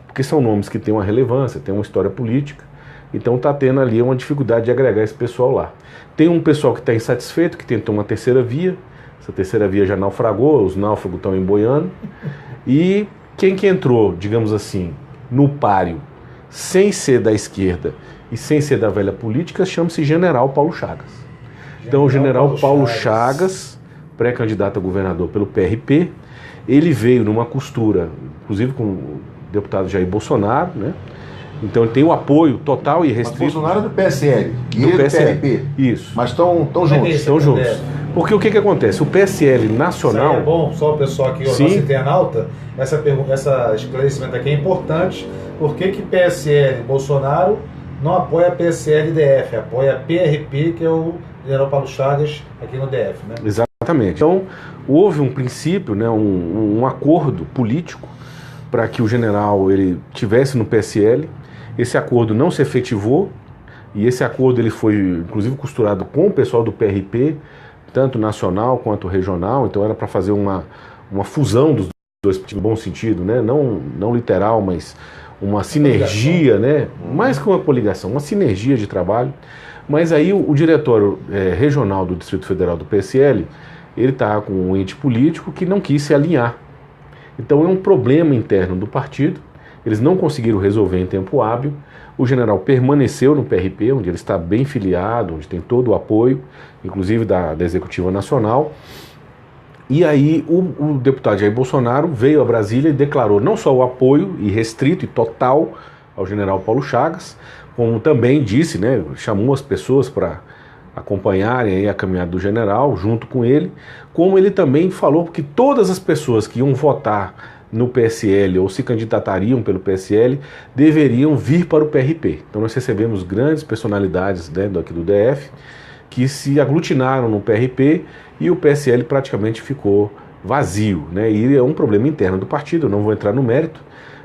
porque são nomes que têm uma relevância, têm uma história política, então está tendo ali uma dificuldade de agregar esse pessoal lá. Tem um pessoal que está insatisfeito, que tentou uma terceira via, essa terceira via já naufragou, os náufragos estão emboiando, e quem que entrou, digamos assim, no páreo, sem ser da esquerda e sem ser da velha política, chama-se General Paulo Chagas. Então o General Paulo Chagas, pré-candidato a governador pelo PRP, ele veio numa costura, inclusive com o deputado Jair Bolsonaro, né? Então ele tem o apoio total e restrito. Mas Bolsonaro é do PSL, e ele do PRP. Isso. Mas estão juntos. Estão juntos. Porque o que acontece? O PSL nacional... Isso aí é bom, só o pessoal aqui, o nosso internauta, essa esclarecimento aqui é importante. Por que PSL Bolsonaro não apoia PSL-DF, apoia PRP, que é o General Paulo Chagas aqui no DF, né? Exatamente. Então, houve um princípio, né, um acordo político para que o general ele tivesse no PSL. Esse acordo não se efetivou, e esse acordo ele foi, inclusive, costurado com o pessoal do PRP, tanto nacional quanto regional, então era para fazer uma fusão dos dois, no bom sentido, né? Não literal, mas uma sinergia, né? Mais que uma coligação, uma sinergia de trabalho. Mas aí o diretório regional do Distrito Federal do PSL, ele está com um ente político que não quis se alinhar. Então é um problema interno do partido, eles não conseguiram resolver em tempo hábil. O general permaneceu no PRP, onde ele está bem filiado, onde tem todo o apoio, inclusive da Executiva Nacional. E aí o deputado Jair Bolsonaro veio a Brasília e declarou não só o apoio irrestrito e total ao general Paulo Chagas, como também disse, né, chamou as pessoas para acompanharem aí a caminhada do general junto com ele, como ele também falou que todas as pessoas que iam votar no PSL ou se candidatariam pelo PSL deveriam vir para o PRP. Então nós recebemos grandes personalidades, né, aqui do DF que se aglutinaram no PRP e o PSL praticamente ficou vazio, né? E é um problema interno do partido, eu não vou entrar no mérito,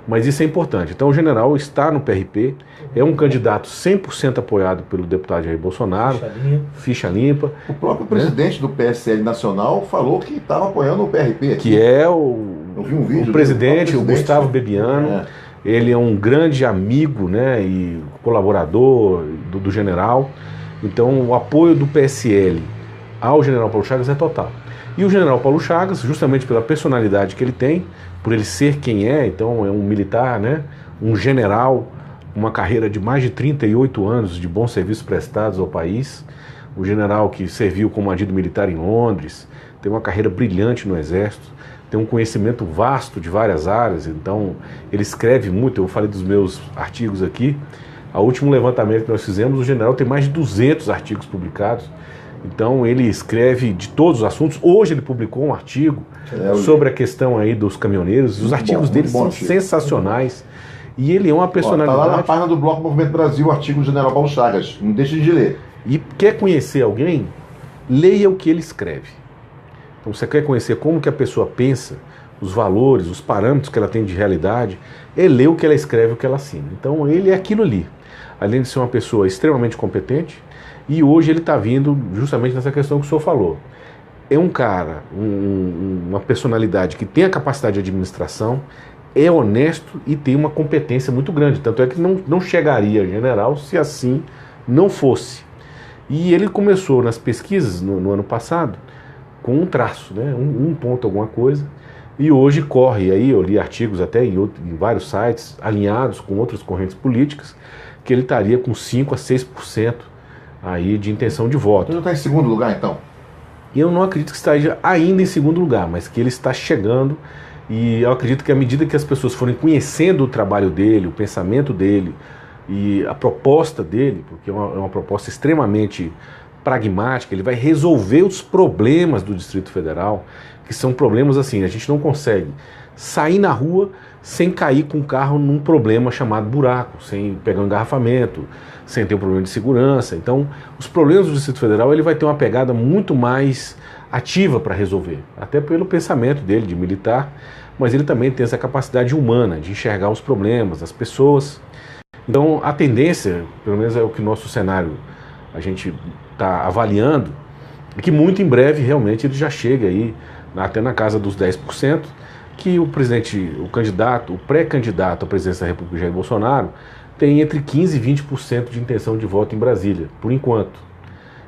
mas isso é importante. Então o general está no PRP, é um candidato 100% apoiado pelo deputado Jair Bolsonaro, ficha limpa. O próprio presidente do PSL Nacional falou que estava apoiando o PRP aqui. Que é o presidente, o Gustavo Bebiano. Ele é um grande amigo, né, e colaborador do general. Então o apoio do PSL ao general Paulo Chagas é total. E o general Paulo Chagas, justamente pela personalidade que ele tem, por ele ser quem é, então é um militar, né, um general, uma carreira de mais de 38 anos de bons serviços prestados ao país, o general que serviu como adido militar em Londres, tem uma carreira brilhante no Exército, tem um conhecimento vasto de várias áreas, então ele escreve muito. Eu falei dos meus artigos aqui, o último levantamento que nós fizemos, o general tem mais de 200 artigos publicados, então ele escreve de todos os assuntos. Hoje ele publicou um artigo sobre a questão aí dos caminhoneiros, os artigos dele são sensacionais, e ele é uma personalidade... Está lá na página do Bloco Movimento Brasil, o artigo do general Paulo Chagas, não deixe de ler. E quer conhecer alguém? Leia o que ele escreve. Então você quer conhecer como que a pessoa pensa, os valores, os parâmetros que ela tem de realidade, é ler o que ela escreve, o que ela assina. Então ele é aquilo ali. Além de ser uma pessoa extremamente competente, e hoje ele está vindo justamente nessa questão que o senhor falou. É um cara, uma personalidade que tem a capacidade de administração, é honesto e tem uma competência muito grande. Tanto é que não chegaria a general se assim não fosse. E ele começou nas pesquisas no ano passado com um traço, né, um ponto alguma coisa, e hoje corre aí, eu li artigos até em vários sites, alinhados com outras correntes políticas, que ele estaria com 5 a 6% aí de intenção de voto. Ele está em segundo lugar, então? Eu não acredito que esteja ainda em segundo lugar, mas que ele está chegando, e eu acredito que à medida que as pessoas forem conhecendo o trabalho dele, o pensamento dele e a proposta dele, porque é uma proposta extremamente pragmática, ele vai resolver os problemas do Distrito Federal, que são problemas assim, a gente não consegue sair na rua sem cair com o carro num problema chamado buraco, sem pegar um engarrafamento, sem ter um problema de segurança. Então, os problemas do Distrito Federal, ele vai ter uma pegada muito mais ativa para resolver, até pelo pensamento dele de militar, mas ele também tem essa capacidade humana de enxergar os problemas, as pessoas. Então, a tendência, pelo menos é o que nosso cenário a gente está avaliando, é que muito em breve realmente ele já chega aí até na casa dos 10%, que o presidente, o candidato, o pré-candidato à presidência da República, Jair Bolsonaro, tem entre 15% e 20% de intenção de voto em Brasília, por enquanto.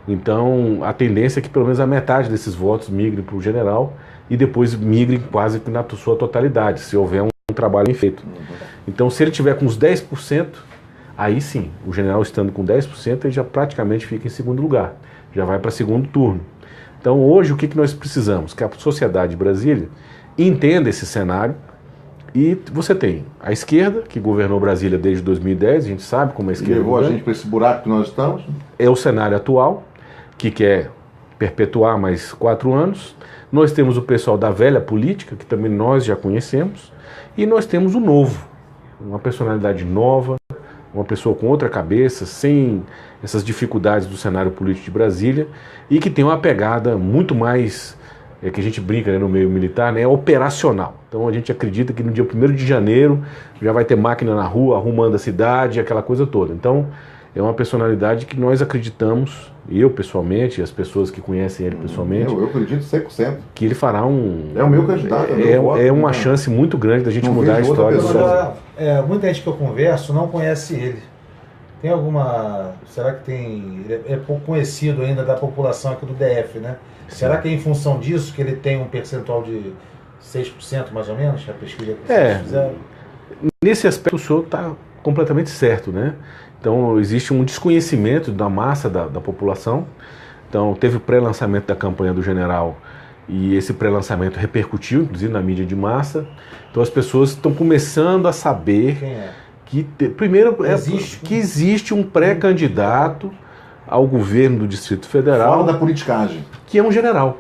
Então, a tendência é que pelo menos a metade desses votos migrem para o general e depois migrem quase que na sua totalidade, se houver um trabalho bem feito. Então, se ele tiver com os 10%, aí sim, o general estando com 10%, ele já praticamente fica em segundo lugar, já vai para segundo turno. Então, hoje, o que nós precisamos? Que a sociedade de Brasília entenda esse cenário. E você tem a esquerda, que governou Brasília desde 2010, a gente sabe como a esquerda levou a gente para esse buraco que nós estamos. É o cenário atual, que quer perpetuar mais 4 anos. Nós temos o pessoal da velha política, que também nós já conhecemos. E nós temos o novo, uma personalidade nova, uma pessoa com outra cabeça, sem essas dificuldades do cenário político de Brasília, e que tem uma pegada muito mais... que a gente brinca, né, no meio militar, né, operacional. Então a gente acredita que no dia 1º de janeiro já vai ter máquina na rua, arrumando a cidade, aquela coisa toda. Então é uma personalidade que nós acreditamos eu pessoalmente, as pessoas que conhecem ele pessoalmente, Eu acredito 100%. que ele fará um... É o meu candidato. É uma chance muito grande da gente Não mudar a vejo outra história. pessoa. Muita gente que eu converso não conhece ele. Tem alguma... Será que tem... É pouco conhecido ainda da população aqui do DF, né? Sim. Será que é em função disso que ele tem um percentual de 6% mais ou menos? A pesquisa que vocês fizeram? Nesse aspecto o senhor está completamente certo, né? Então existe um desconhecimento da massa da população. Então teve o pré-lançamento da campanha do general e esse pré-lançamento repercutiu, inclusive na mídia de massa. Então as pessoas estão começando a saber Quem é? que que existe um pré-candidato ao governo do Distrito Federal Fora da politicagem. que é um general.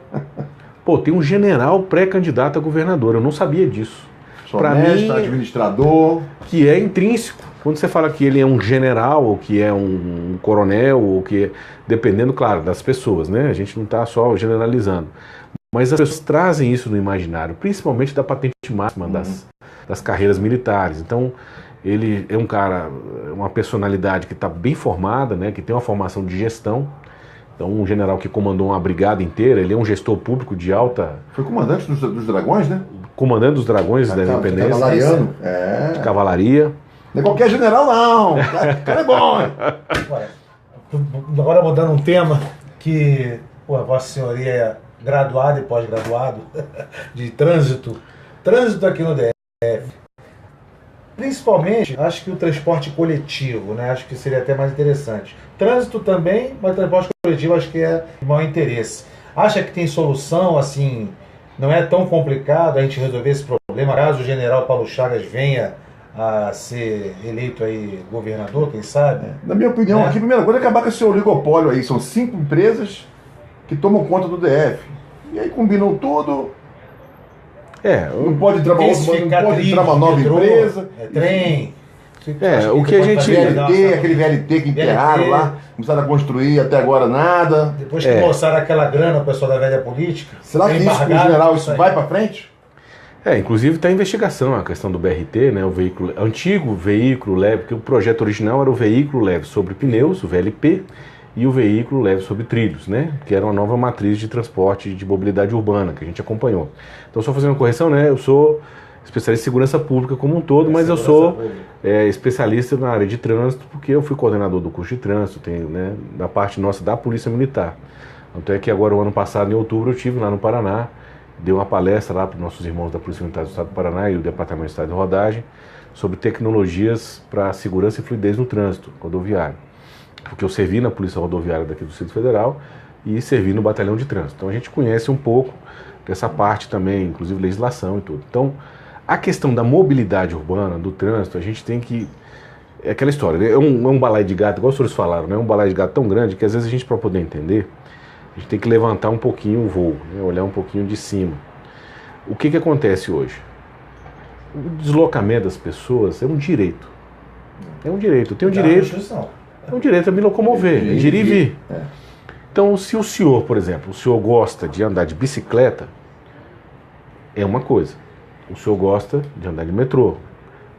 Pô, tem um general pré-candidato a governador, eu não sabia disso. Para mim, administrador. que é intrínseco. Quando você fala que ele é um general, ou que é um coronel, ou que dependendo, claro, das pessoas, né? A gente não está só generalizando. Mas as pessoas trazem isso no imaginário, principalmente da patente máxima das carreiras militares. Então, ele é um cara, uma personalidade que está bem formada, né? Que tem uma formação de gestão. Então, um general que comandou uma brigada inteira, ele é um gestor público de alta... Foi comandante dos dragões, né? Comandante dos dragões da independência. Cavalariano. De cavalaria. Não é qualquer general, não. O cara é bom. Agora mudando um tema que Vossa Senhoria é graduado e pós-graduado de trânsito. Trânsito aqui no DF. Principalmente, acho que o transporte coletivo, né? Acho que seria até mais interessante. Trânsito também, mas transporte coletivo acho que é de maior interesse. Acha que tem solução, assim, não é tão complicado a gente resolver esse problema, caso o general Paulo Chagas venha a ser eleito aí governador, quem sabe? Na minha opinião, aqui, a primeira coisa é acabar com esse oligopólio aí. São 5 empresas que tomam conta do DF. E aí combinam tudo. Não pode entrar uma nova empresa. Trem. O que a gente... Aquele VLT que enterraram lá, começaram a construir, até agora nada. Depois que moçaram aquela grana, o pessoal da velha política. Será que isso, com o general, isso vai para frente? Inclusive está em investigação a questão do BRT, né, o veículo, antigo veículo leve, porque o projeto original era o veículo leve sobre pneus, o VLP, e o veículo leve sobre trilhos, né, que era uma nova matriz de transporte de mobilidade urbana que a gente acompanhou. Então, só fazendo uma correção, né, eu sou especialista em segurança pública como um todo, mas eu sou especialista na área de trânsito, porque eu fui coordenador do curso de trânsito, tenho, né, da parte nossa da Polícia Militar. Tanto é que agora, o ano passado, em outubro, eu estive lá no Paraná, dei uma palestra lá para os nossos irmãos da Polícia Militar do Estado do Paraná e o Departamento de Estado de Rodagem sobre tecnologias para segurança e fluidez no trânsito rodoviário. Porque eu servi na Polícia Rodoviária daqui do Distrito Federal e servi no Batalhão de Trânsito. Então a gente conhece um pouco dessa parte também, inclusive legislação e tudo. Então a questão da mobilidade urbana, do trânsito, a gente tem que... É aquela história, né? É um balaio de gato, igual os senhores falaram, né? É um balaio de gato tão grande que às vezes a gente, para poder entender, a gente tem que levantar um pouquinho o voo, né? Olhar um pouquinho de cima. O que acontece hoje? O deslocamento das pessoas é um direito. É um direito. Eu tenho direito. É um direito a me locomover, é ir e vir. Então, se o senhor, por exemplo, o senhor gosta de andar de bicicleta, é uma coisa. O senhor gosta de andar de metrô.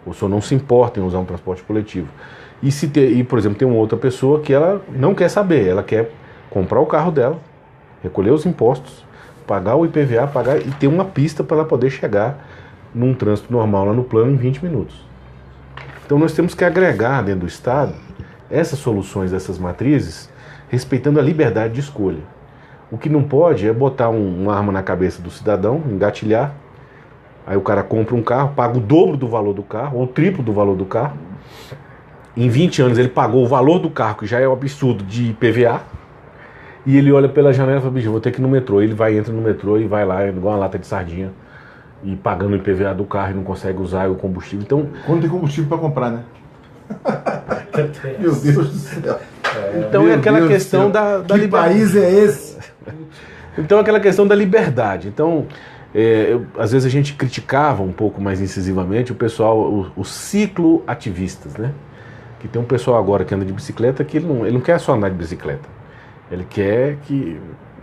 O senhor não se importa em usar um transporte coletivo. E, por exemplo, tem uma outra pessoa que ela não quer saber, ela quer comprar o carro dela, recolher os impostos, pagar o IPVA, pagar e ter uma pista para ela poder chegar num trânsito normal lá no plano em 20 minutos. Então nós temos que agregar dentro do Estado essas soluções, essas matrizes, respeitando a liberdade de escolha. O que não pode é botar uma arma na cabeça do cidadão, engatilhar, aí o cara compra um carro, paga o dobro do valor do carro, ou o triplo do valor do carro. Em 20 anos ele pagou o valor do carro, que já é um absurdo, de IPVA, e ele olha pela janela e fala, bicho, vou ter que ir no metrô. Ele entra no metrô e vai lá, igual uma lata de sardinha, e pagando o IPVA do carro e não consegue usar o combustível. Então, quando tem combustível para comprar, né? Meu Deus do céu. Então é aquela questão da liberdade. Que país é esse? Então é aquela questão da liberdade. Então, às vezes a gente criticava um pouco mais incisivamente o pessoal, os cicloativistas, né? Que tem um pessoal agora que anda de bicicleta que ele não quer só andar de bicicleta. Ele quer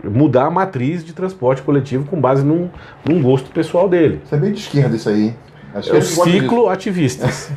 mudar a matriz de transporte coletivo com base num gosto pessoal dele. Isso é bem de esquerda isso aí. Os cicloativistas.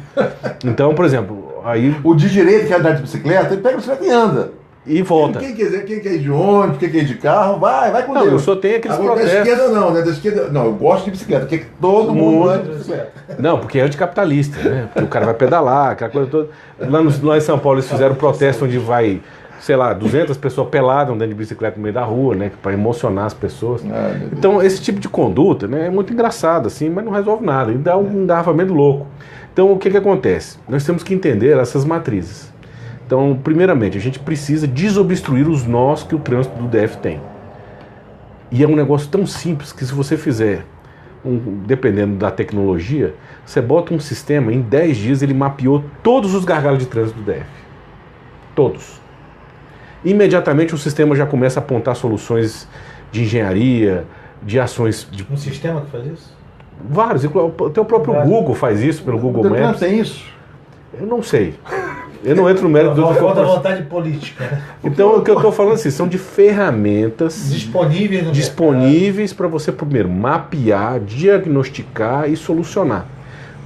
Então, por exemplo, aí... O de direita que anda de bicicleta, ele pega a bicicleta e anda. e volta. Quem quer ir de ônibus, quem quer ir de carro, vai com Não, Deus. eu só tenho aqueles Agora, protestos. da esquerda não, né? Da esquerda, não, eu gosto de bicicleta, porque todo mundo anda de bicicleta. Não, porque é anticapitalista, né? Porque o cara vai pedalar, aquela coisa toda. Lá em São Paulo eles fizeram um protesto onde vai, sei lá, 200 pessoas peladas andando de bicicleta no meio da rua, né? Para emocionar as pessoas. Então, esse tipo de conduta, né, é muito engraçado, assim, mas não resolve nada. E dá um engarrafamento louco. Então, o que acontece? Nós temos que entender essas matrizes. Então, primeiramente, a gente precisa desobstruir os nós que o trânsito do DF tem. E é um negócio tão simples que se você fizer, dependendo da tecnologia, você bota um sistema, em 10 dias ele mapeou todos os gargalos de trânsito do DF. Todos. Imediatamente o sistema já começa a apontar soluções de engenharia, de ações... Um sistema que faz isso? Vários, até o próprio Google faz isso, pelo Google Maps. Não tem isso? Eu não sei. Eu não entro no mérito do... Falta vontade política, né? Então, o que eu estou falando assim, são de ferramentas disponíveis para você, primeiro, mapear, diagnosticar e solucionar.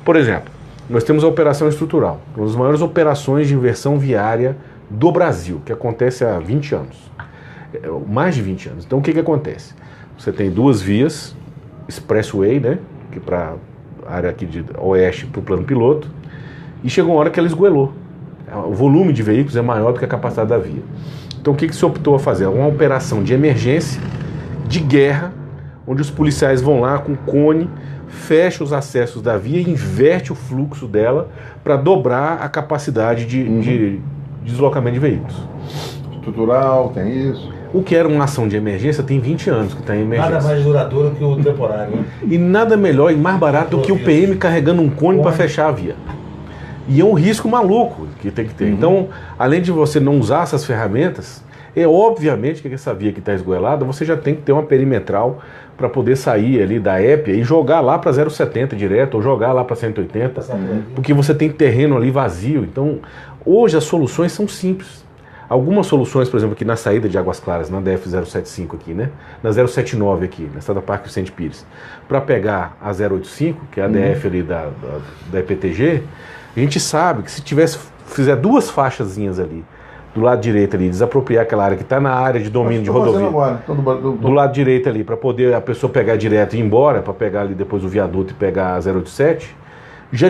Por exemplo, nós temos a operação estrutural, uma das maiores operações de inversão viária do Brasil, que acontece há 20 anos. Mais de 20 anos. Então, o que acontece? Você tem 2 vias, expressway, né, que para a área aqui de oeste para o plano piloto, e chegou uma hora que ela esgoelou. O volume de veículos é maior do que a capacidade da via. Então o que se optou a fazer? Uma operação de emergência, de guerra, onde os policiais vão lá com cone, fecha os acessos da via e inverte o fluxo dela para dobrar a capacidade de deslocamento de veículos. Estrutural, tem isso. O que era uma ação de emergência tem 20 anos que está em emergência. Nada mais duradouro que o temporário. Né? E nada melhor e mais barato do que o PM carregando um cone para fechar a via. E é um risco maluco que tem que ter. Então, além de você não usar essas ferramentas, obviamente que essa via que está esgoelada, você já tem que ter uma perimetral para poder sair ali da épia e jogar lá para 0,70 direto, ou jogar lá para 180, porque você tem terreno ali vazio. Então, hoje as soluções são simples. Algumas soluções, por exemplo, aqui na saída de Águas Claras, na DF-075 aqui, né? Na 079 aqui, na Estrada Parque Vicente Pires, para pegar a 085, que é a DF ali da EPTG, a gente sabe que se fizer 2 faixazinhas ali, do lado direito ali, desapropriar aquela área que está na área de domínio de rodovia, agora. Do lado direito ali, para poder a pessoa pegar direto e ir embora, para pegar ali depois o viaduto e pegar a 087, já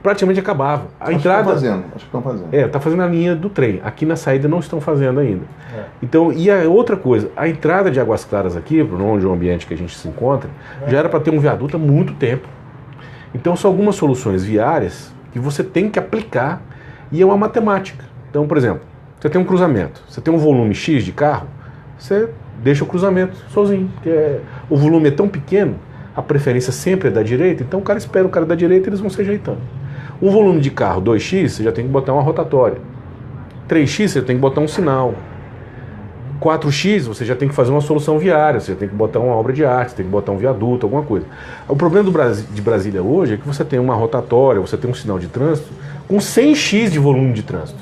praticamente acabava. A entrada... Acho que estão fazendo. Está fazendo a linha do trem. Aqui na saída não estão fazendo ainda. Então, e a outra coisa, a entrada de Águas Claras aqui, onde o ambiente que a gente se encontra, já era para ter um viaduto há muito tempo. Então, são algumas soluções viárias que você tem que aplicar e é uma matemática. Então, por exemplo, você tem um cruzamento, você tem um volume X de carro, você deixa o cruzamento sozinho, porque o volume é tão pequeno, a preferência sempre é da direita, então o cara espera o cara da direita e eles vão se ajeitando. Um volume de carro 2x, você já tem que botar uma rotatória. 3x, você tem que botar um sinal. 4x, você já tem que fazer uma solução viária, você tem que botar uma obra de arte, você tem que botar um viaduto, alguma coisa. O problema de Brasília hoje é que você tem uma rotatória, você tem um sinal de trânsito com 100x de volume de trânsito.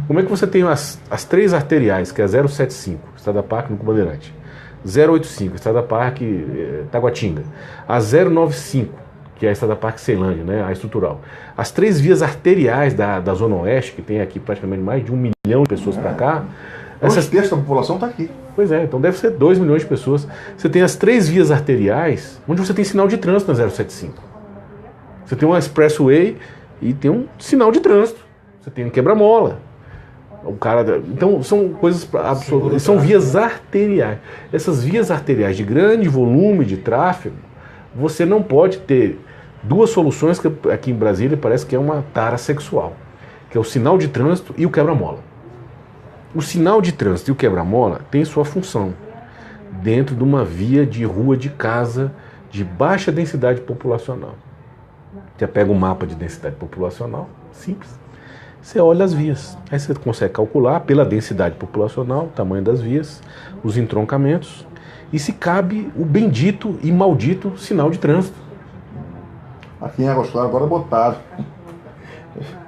Como é que você tem as 3 arteriais, que é a 075, Estrada Parque no Bandeirante, 085, Estrada Parque Taguatinga, a 095, que é a Estrada Parque Ceilândia, né, a estrutural. As 3 vias arteriais da Zona Oeste, que tem aqui praticamente mais de 1 milhão de pessoas para cá, Essas terços da população está aqui. Pois é, então deve ser 2 milhões de pessoas. Você tem as 3 vias arteriais, onde você tem sinal de trânsito na 075. Você tem uma expressway e tem um sinal de trânsito. Você tem um quebra-mola. Então são coisas absolutas. São vias arteriais. Essas vias arteriais de grande volume de tráfego, você não pode ter 2 soluções que aqui em Brasília parece que é uma tara sexual, que é o sinal de trânsito e o quebra-mola. O sinal de trânsito e o quebra-mola tem sua função dentro de uma via de rua de casa de baixa densidade populacional. Você pega o mapa de densidade populacional, simples. Você olha as vias. Aí você consegue calcular pela densidade populacional, o tamanho das vias, os entroncamentos, e se cabe o bendito e maldito sinal de trânsito. Aqui em Águas Claras agora botaram.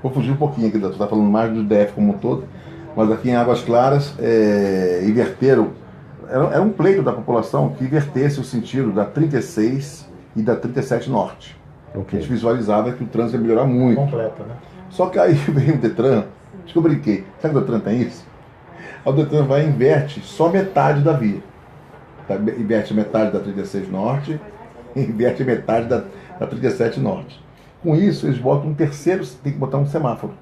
Vou fugir um pouquinho aqui, tu está falando mais do DF como um todo. Mas aqui em Águas Claras, inverteram, era um pleito da população que invertesse o sentido da 36 e da 37 Norte. Okay. A gente visualizava que o trânsito ia melhorar muito. Completa, né? Só que aí veio o Detran, acho que eu brinquei, sabe que o Detran tem isso? o Detran vai e inverte só metade da via. Tá? Inverte metade da 36 Norte, inverte metade da 37 Norte. Com isso, eles botam um terceiro, tem que botar um semáforo.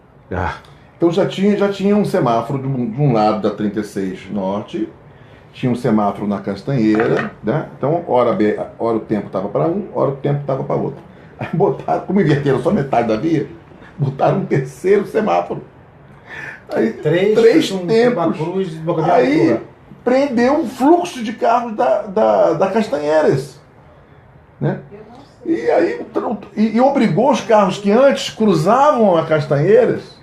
Então já tinha um semáforo de um lado da 36 Norte, tinha um semáforo na Castanheira, né? Então, hora o tempo estava para um, hora o tempo estava para outro. Aí botaram, como inverteram só metade da via, botaram um terceiro semáforo. Aí, três tempos. Aí prendeu o fluxo de carros da Castanheiras. Né? E aí e obrigou os carros que antes cruzavam a Castanheiras,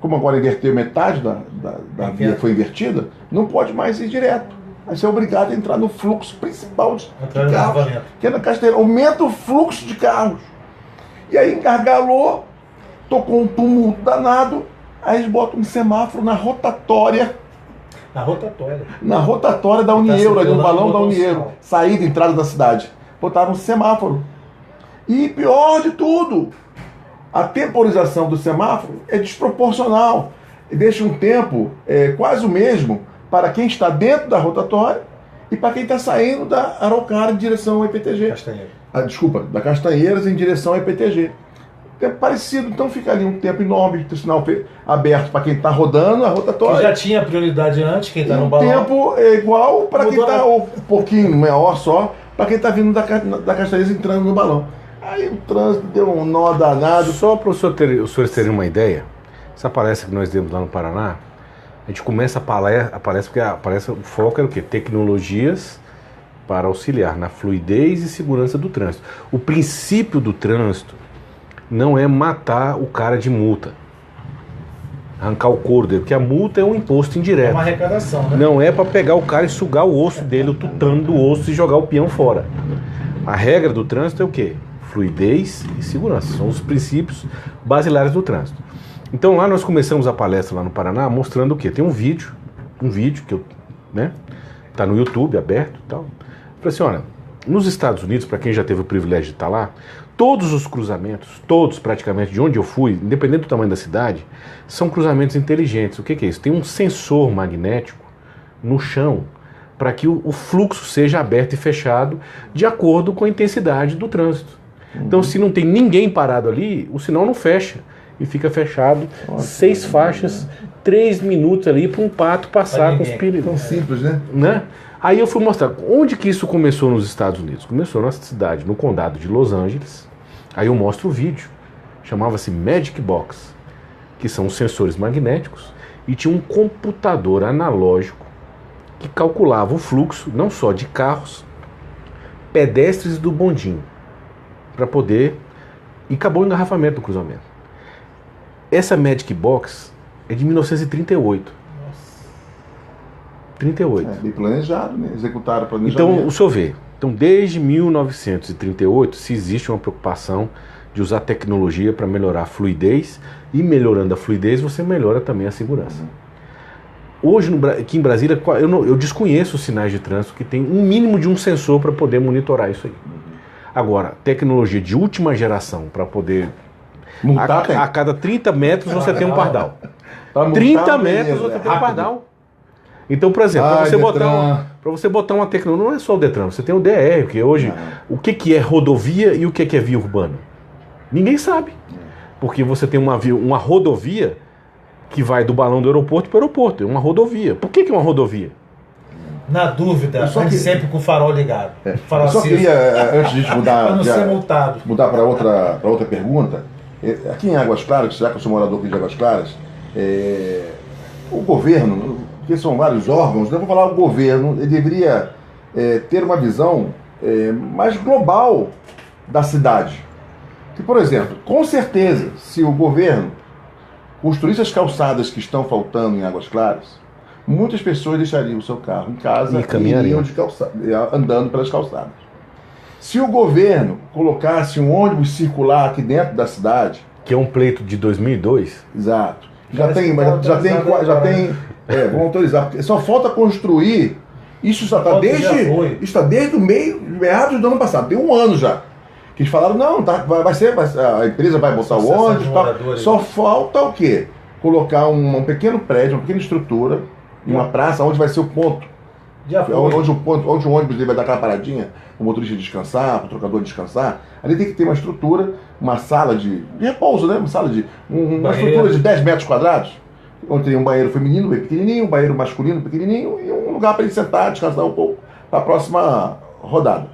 como agora inverteu metade da via foi invertida, não pode mais ir direto. Aí você é obrigado a entrar no fluxo principal de carros, que é na Castanheira. Aumenta o fluxo de carros. E aí engargalou, tocou um tumulto danado, aí eles botam um semáforo na rotatória. Na rotatória da Unieuro, ali no balão da Unieuro. Saída e entrada da cidade. Botaram um semáforo. E pior de tudo, a temporização do semáforo é desproporcional. Deixa um tempo quase o mesmo para quem está dentro da rotatória e para quem está saindo da Araucária em direção ao IPTG. Da Castanheiras em direção ao IPTG. Tempo parecido, então fica ali um tempo enorme de sinal aberto para quem está rodando a rotatória. Que já tinha prioridade antes, quem está no balão. O tempo é igual para quem está um pouquinho maior só, para quem está vindo da Castanheiras entrando no balão. Aí o trânsito deu um nó danado. Só para os senhores terem uma ideia, essa palestra que nós demos lá no Paraná, a gente começa a palestra porque o foco era o quê? Tecnologias para auxiliar na fluidez e segurança do trânsito. O princípio do trânsito não é matar o cara de multa, arrancar o couro dele, porque a multa é um imposto indireto. É uma arrecadação, né? Não é para pegar o cara e sugar o osso dele, o tutano do osso e jogar o peão fora. A regra do trânsito é o quê? Fluidez e segurança. São os princípios basilares do trânsito. Então lá nós começamos a palestra lá no Paraná mostrando o quê? Tem um vídeo que tá no YouTube aberto e tal. Falei assim, olha, nos Estados Unidos, para quem já teve o privilégio de estar lá, todos os cruzamentos, todos praticamente de onde eu fui, independente do tamanho da cidade, são cruzamentos inteligentes. O que é isso? Tem um sensor magnético no chão para que o fluxo seja aberto e fechado de acordo com a intensidade do trânsito. Então, se não tem ninguém parado ali, o sinal não fecha. E fica fechado, 6 faixas, 3 minutos ali para um pato passar com os perigos. Tão simples, né? Aí eu fui mostrar onde que isso começou nos Estados Unidos. Começou na cidade, no condado de Los Angeles. Aí eu mostro o vídeo. Chamava-se Magic Box, que são os sensores magnéticos, e tinha um computador analógico que calculava o fluxo, não só de carros, pedestres do bondinho, para poder... E acabou o engarrafamento do cruzamento. Essa Magic Box é de 1938. 38. Bem planejado, né? Executaram o planejamento. Então, o senhor vê. Então, desde 1938, se existe uma preocupação de usar tecnologia para melhorar a fluidez, e melhorando a fluidez, você melhora também a segurança. Hoje, aqui em Brasília, eu desconheço os sinais de trânsito que tem um mínimo de um sensor para poder monitorar isso aí. Agora, tecnologia de última geração para poder... A cada 30 metros você tem um pardal. 30 metros você tem um pardal. Então, por exemplo, para você botar uma tecnologia, não é só o Detran, você tem o DR, porque hoje, o que é rodovia e o que é via urbana? Ninguém sabe. Porque você tem uma rodovia que vai do balão do aeroporto para o aeroporto, é uma rodovia. Por que é uma rodovia? Na dúvida, sempre com o farol ligado. Eu só queria, antes de a gente mudar para outra pergunta, aqui em Águas Claras, já que eu sou morador aqui de Águas Claras, o governo, porque são vários órgãos, eu vou falar o governo, ele deveria ter uma visão mais global da cidade. Que, por exemplo, com certeza, se o governo construísse as calçadas que estão faltando em Águas Claras, muitas pessoas deixariam o seu carro em casa e iriam andando pelas calçadas. Se o governo colocasse um ônibus circular aqui dentro da cidade... Que é um pleito de 2002? Exato. Já tem, vão autorizar. Só falta construir. Isso está desde meados do ano passado. Tem um ano já. Que eles falaram, não, a empresa vai botar o ônibus. Só falta o quê? Colocar um pequeno prédio, uma pequena estrutura, em uma praça onde vai ser o ponto. Onde o ônibus ele vai dar aquela paradinha, o motorista descansar, o trocador descansar. Ali tem que ter uma estrutura, uma sala de repouso, né? Uma estrutura de 10 metros quadrados, onde tem um banheiro feminino bem pequenininho, um banheiro masculino pequenininho e um lugar para ele sentar, descansar um pouco para a próxima rodada.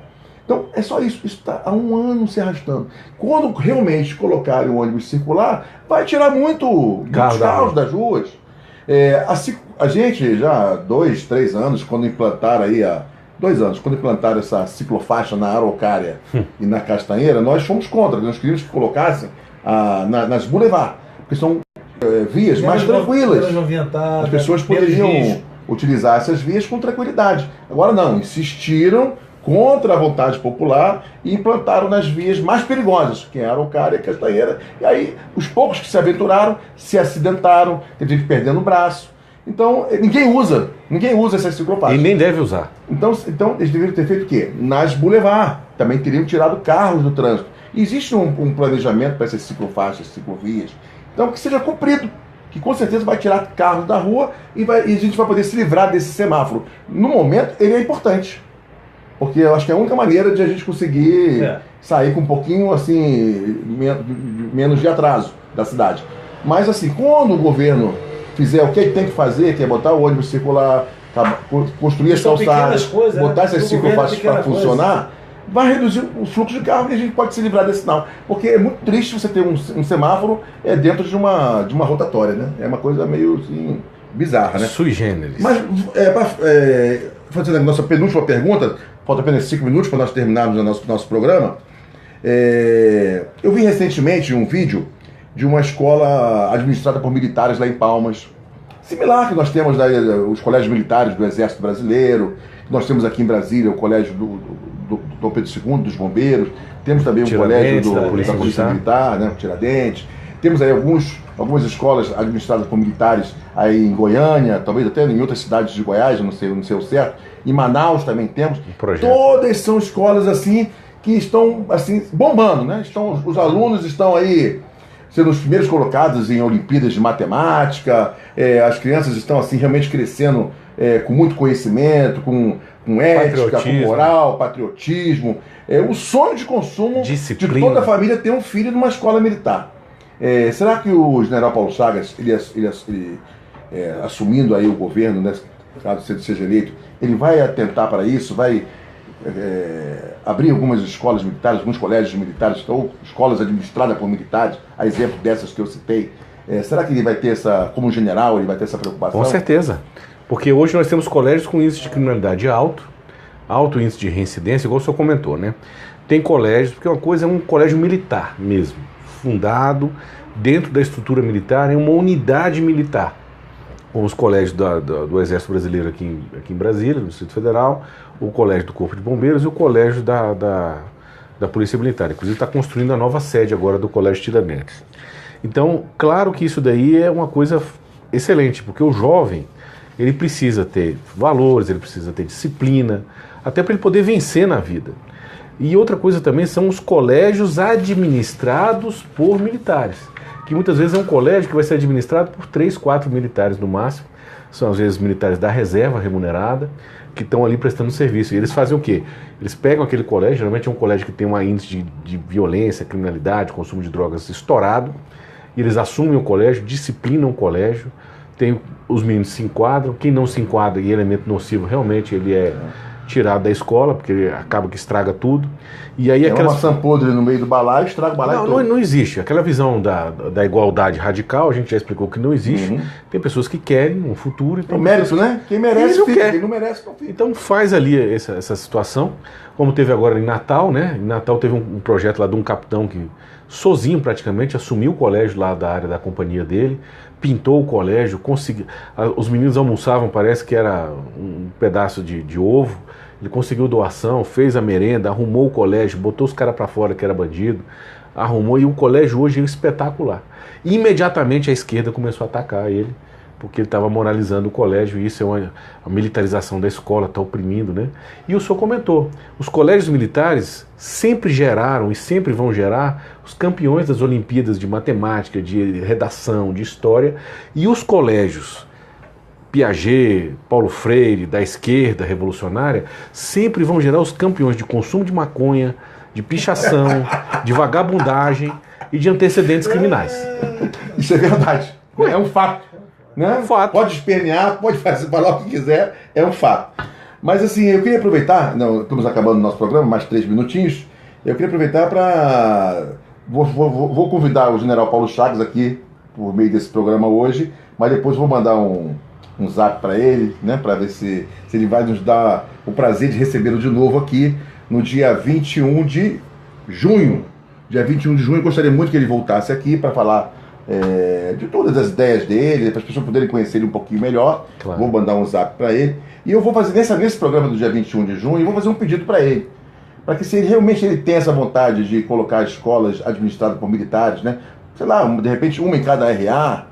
Então, é só isso. Isso está há um ano se arrastando. Quando realmente colocarem o ônibus circular, vai tirar muitos carros das ruas. A gente já há 2, 3 anos, quando implantaram essa ciclofaixa na Araucária e na Castanheira, nós fomos contra. Nós queríamos que colocassem nas boulevards, porque são vias mais tranquilas. As pessoas poderiam utilizar essas vias com tranquilidade. Agora não, insistiram contra a vontade popular e implantaram nas vias mais perigosas, que é a Araucária e a Castanheira. E aí, os poucos que se aventuraram, se acidentaram, teve gente perdendo o braço. Então, ninguém usa essa ciclofaixa. E nem deve usar. Então eles deveriam ter feito o quê? Nas boulevards. Também teriam tirado carros do trânsito. E existe um planejamento para essas ciclofaixas, ciclovias. Então, que seja cumprido. Que com certeza vai tirar carros da rua e a gente vai poder se livrar desse semáforo. No momento, ele é importante. Porque eu acho que é a única maneira de a gente conseguir sair com um pouquinho, assim, menos de atraso da cidade. Mas, assim, quando o governo fizer o que ele tem que fazer, que é botar o ônibus circular, construir as calçadas, botar essas ciclofaixas para funcionar, vai reduzir o fluxo de carro e a gente pode se livrar desse sinal. Porque é muito triste você ter um semáforo dentro de uma rotatória, né? É uma coisa meio, assim, bizarra, né? Sui generis. Mas, fazendo a nossa penúltima pergunta, falta apenas 5 minutos para nós terminarmos o nosso programa. Eu vi recentemente um vídeo de uma escola administrada por militares lá em Palmas, similar que nós temos os colégios militares do Exército Brasileiro, nós temos aqui em Brasília o colégio do Dom Pedro II, dos bombeiros, temos também um colégio da Polícia Militar, né, o Tiradentes, temos aí algumas escolas administradas por militares aí em Goiânia, talvez até em outras cidades de Goiás, não sei o certo, em Manaus também temos. Todas são escolas assim que estão assim bombando, né? Os alunos estão aí sendo os primeiros colocados em Olimpíadas de Matemática, as crianças estão assim realmente crescendo com muito conhecimento, com ética, com moral, patriotismo. O sonho de consumo disciplina. De toda a família ter um filho numa escola militar. Será que o general Paulo Chagas, ele assumindo aí o governo, né, caso ele seja eleito, ele vai atentar para isso, vai abrir algumas escolas militares, alguns colégios militares, ou escolas administradas por militares, a exemplo dessas que eu citei. Será que ele vai ter como general, ele vai ter essa preocupação? Com certeza, porque hoje nós temos colégios com índice de criminalidade alto índice de reincidência, igual o senhor comentou, né? Tem colégios, porque uma coisa é um colégio militar mesmo, fundado dentro da estrutura militar, em uma unidade militar, como os colégios do Exército Brasileiro aqui em Brasília, no Distrito Federal, o colégio do Corpo de Bombeiros e o colégio da Polícia Militar. Inclusive está construindo a nova sede agora do Colégio Tiradentes. Então, claro que isso daí é uma coisa excelente, porque o jovem, ele precisa ter valores, ele precisa ter disciplina, até para ele poder vencer na vida. E outra coisa também são os colégios administrados por militares, que muitas vezes é um colégio que vai ser administrado por 3, 4 militares no máximo, são às vezes militares da reserva remunerada, que estão ali prestando serviço. E eles fazem o quê? Eles pegam aquele colégio, geralmente é um colégio que tem um índice de violência, criminalidade, consumo de drogas estourado, e eles assumem o colégio, disciplinam o colégio, os meninos se enquadram, quem não se enquadra em elemento nocivo, realmente ele é tirado da escola, porque ele acaba que estraga tudo. E aí uma maçã podre no meio do balaio, estraga o balaio todo. Não existe. Aquela visão da igualdade radical, a gente já explicou que não existe. Uhum. Tem pessoas que querem um futuro. Tem mérito, né? Quem merece fica, quem não merece não fica. Então faz ali essa situação, como teve agora em Natal, né? Em Natal teve um projeto lá de um capitão que, sozinho praticamente, assumiu o colégio lá da área da companhia dele, pintou o colégio, os meninos almoçavam, parece que era um pedaço de ovo. Ele conseguiu doação, fez a merenda, arrumou o colégio, botou os caras para fora que era bandido, arrumou, e o colégio hoje é espetacular. E imediatamente a esquerda começou a atacar ele, porque ele estava moralizando o colégio, e isso é a militarização da escola, está oprimindo, né? E o senhor comentou, os colégios militares sempre geraram e sempre vão gerar os campeões das Olimpíadas de matemática, de redação, de história, e os colégios Piaget, Paulo Freire, da esquerda revolucionária, sempre vão gerar os campeões de consumo de maconha, de pichação, de vagabundagem e de antecedentes criminais. Isso é verdade. É um fato. Né? É um fato. Pode espernear, pode falar o que quiser, é um fato. Mas assim, eu queria aproveitar, não, estamos acabando o nosso programa, mais 3 minutinhos, eu queria aproveitar para... Vou convidar o general Paulo Chagas aqui, por meio desse programa hoje, mas depois vou mandar um zap para ele, né, para ver se ele vai nos dar o prazer de recebê-lo de novo aqui no dia 21 de junho. Dia 21 de junho, eu gostaria muito que ele voltasse aqui para falar de todas as ideias dele, para as pessoas poderem conhecer ele um pouquinho melhor. Claro. Vou mandar um zap para ele. E eu vou fazer, nesse programa do dia 21 de junho, eu vou fazer um pedido para ele. Para que se ele realmente tem essa vontade de colocar escolas administradas por militares, né? Sei lá, de repente uma em cada RA,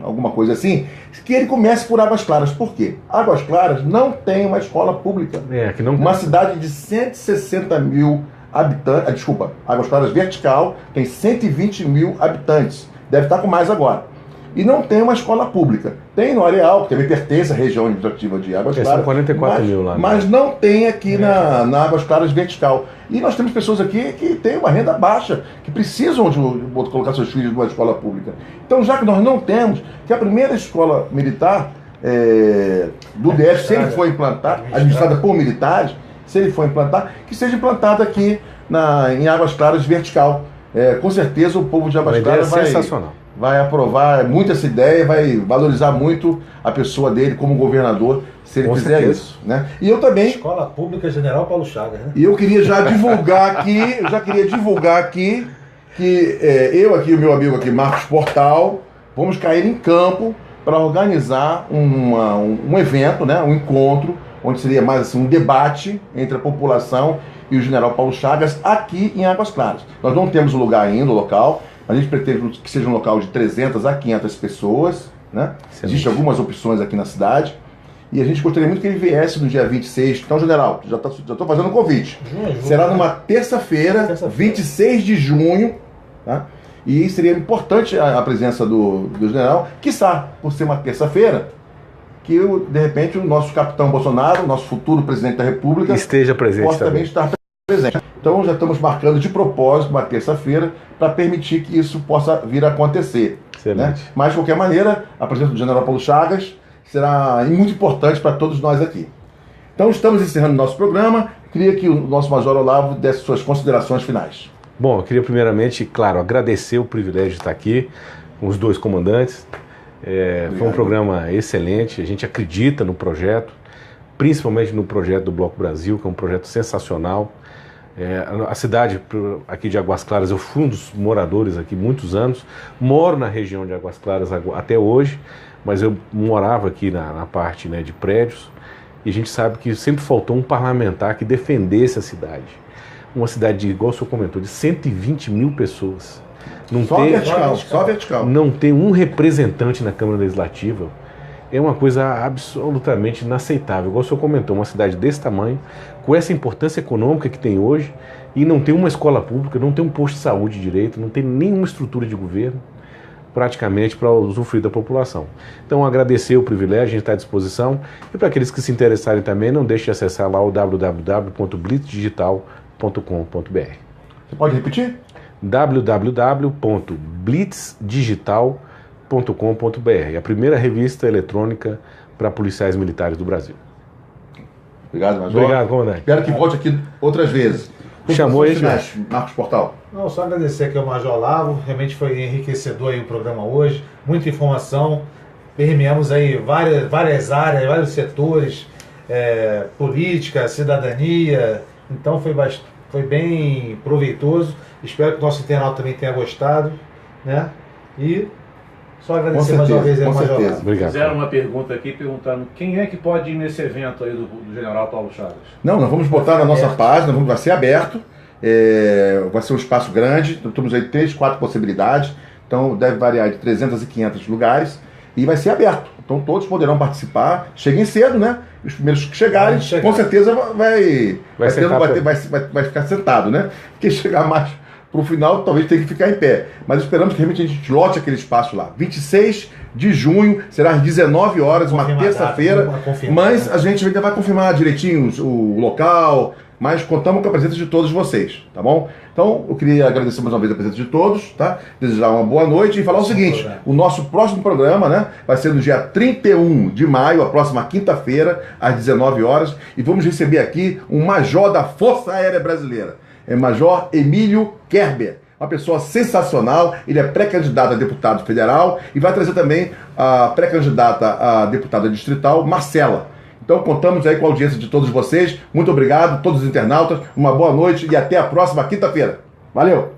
alguma coisa assim, que ele comece por Águas Claras. Por quê? Águas Claras não tem uma escola pública. Que não... Uma cidade de 160 mil habitantes, desculpa, Águas Claras Vertical tem 120 mil habitantes. Deve estar com mais agora. E não tem uma escola pública. Tem no Areal, que também pertence à região administrativa de Águas Claras. São 44 mil lá. Mas não tem aqui na Águas Claras Vertical. E nós temos pessoas aqui que têm uma renda baixa, que precisam de colocar seus filhos numa escola pública. Então, já que nós não temos, que a primeira escola militar do DF, se ele for implantar, administrada por militares, se ele for implantar, que seja implantada aqui em Águas Claras Vertical. Com certeza o povo de Águas Claras vai aprovar muito essa ideia, vai valorizar muito a pessoa dele como governador, se ele fizer isso, né? E eu também... Escola Pública General Paulo Chagas, né? E eu queria já divulgar aqui, que eu aqui, o meu amigo aqui, Marcos Portal, vamos cair em campo para organizar um evento, né? Um encontro, onde seria mais assim, um debate entre a população e o general Paulo Chagas aqui em Águas Claras. Nós não temos o lugar ainda, o local. A gente pretende que seja um local de 300 a 500 pessoas, né? Existem algumas opções aqui na cidade. E a gente gostaria muito que ele viesse no dia 26. Então, general, já estou fazendo um convite. Será numa terça-feira, 26 de junho, tá? E seria importante a presença do general, quiçá, por ser uma terça-feira, que de repente o nosso capitão Bolsonaro, o nosso futuro presidente da República, esteja presente, possa também estar presente. Então já estamos marcando de propósito uma terça-feira para permitir que isso possa vir a acontecer. Né? Mas de qualquer maneira, a presença do general Paulo Chagas será muito importante para todos nós aqui. Então estamos encerrando o nosso programa. Queria que o nosso Major Olavo desse suas considerações finais. Bom, eu queria primeiramente, claro, agradecer o privilégio de estar aqui com os dois comandantes. Foi um programa excelente, a gente acredita no projeto, principalmente no projeto do Bloco Brasil, que é um projeto sensacional. A cidade aqui de Águas Claras, eu fui um dos moradores aqui muitos anos, moro na região de Águas Claras até hoje, mas eu morava aqui na parte, né, de prédios, e a gente sabe que sempre faltou um parlamentar que defendesse a cidade. Uma cidade, igual o senhor comentou, de 120 mil pessoas. Só vertical. Não tem um representante na Câmara Legislativa. É uma coisa absolutamente inaceitável. Igual o senhor comentou, uma cidade desse tamanho, com essa importância econômica que tem hoje, e não tem uma escola pública, não tem um posto de saúde direito, não tem nenhuma estrutura de governo, praticamente, para usufruir da população. Então, agradecer o privilégio, a gente está à disposição. E para aqueles que se interessarem também, não deixe de acessar lá o www.blitzdigital.com.br. Você pode repetir? www.blitzdigital.com.br, a primeira revista eletrônica para policiais militares do Brasil. Obrigado, Major. Obrigado, comandante. Espero que volte aqui outras vezes. Chamou aí, Marcos Portal. Não, só agradecer aqui ao Major Olavo, realmente foi enriquecedor aí o programa hoje, muita informação, permeamos aí várias áreas, vários setores, política, cidadania, então foi bem proveitoso, espero que o nosso internauta também tenha gostado, né? E só agradecer mais uma vez aí ao Major Olavo. Obrigado. Fizeram uma pergunta aqui perguntando quem é que pode ir nesse evento aí do general Paulo Chagas. Não, nós vamos botar na nossa página, vai ser aberto, vai ser um espaço grande, temos aí 3, 4 possibilidades, então deve variar de 300 e 500 lugares, e vai ser aberto, então todos poderão participar, cheguem cedo, né? Os primeiros que chegarem, com certeza vai ficar sentado, né? Quem chegar mais para o final talvez tenha que ficar em pé. Mas esperamos que realmente a gente lote aquele espaço lá. 26 de junho, será às 19 horas, uma terça-feira. Mas a gente ainda vai confirmar direitinho o local, mas contamos com a presença de todos vocês, tá bom? Então, eu queria agradecer mais uma vez a presença de todos, tá? Desejar uma boa noite e falar o seguinte, o nosso próximo programa, né, vai ser no dia 31 de maio, a próxima quinta-feira, às 19 horas, e vamos receber aqui um major da Força Aérea Brasileira, Major Emílio Kerber, uma pessoa sensacional, ele é pré-candidato a deputado federal e vai trazer também a pré-candidata a deputada distrital, Marcela. Então contamos aí com a audiência de todos vocês. Muito obrigado, todos os internautas. Uma boa noite e até a próxima quinta-feira. Valeu!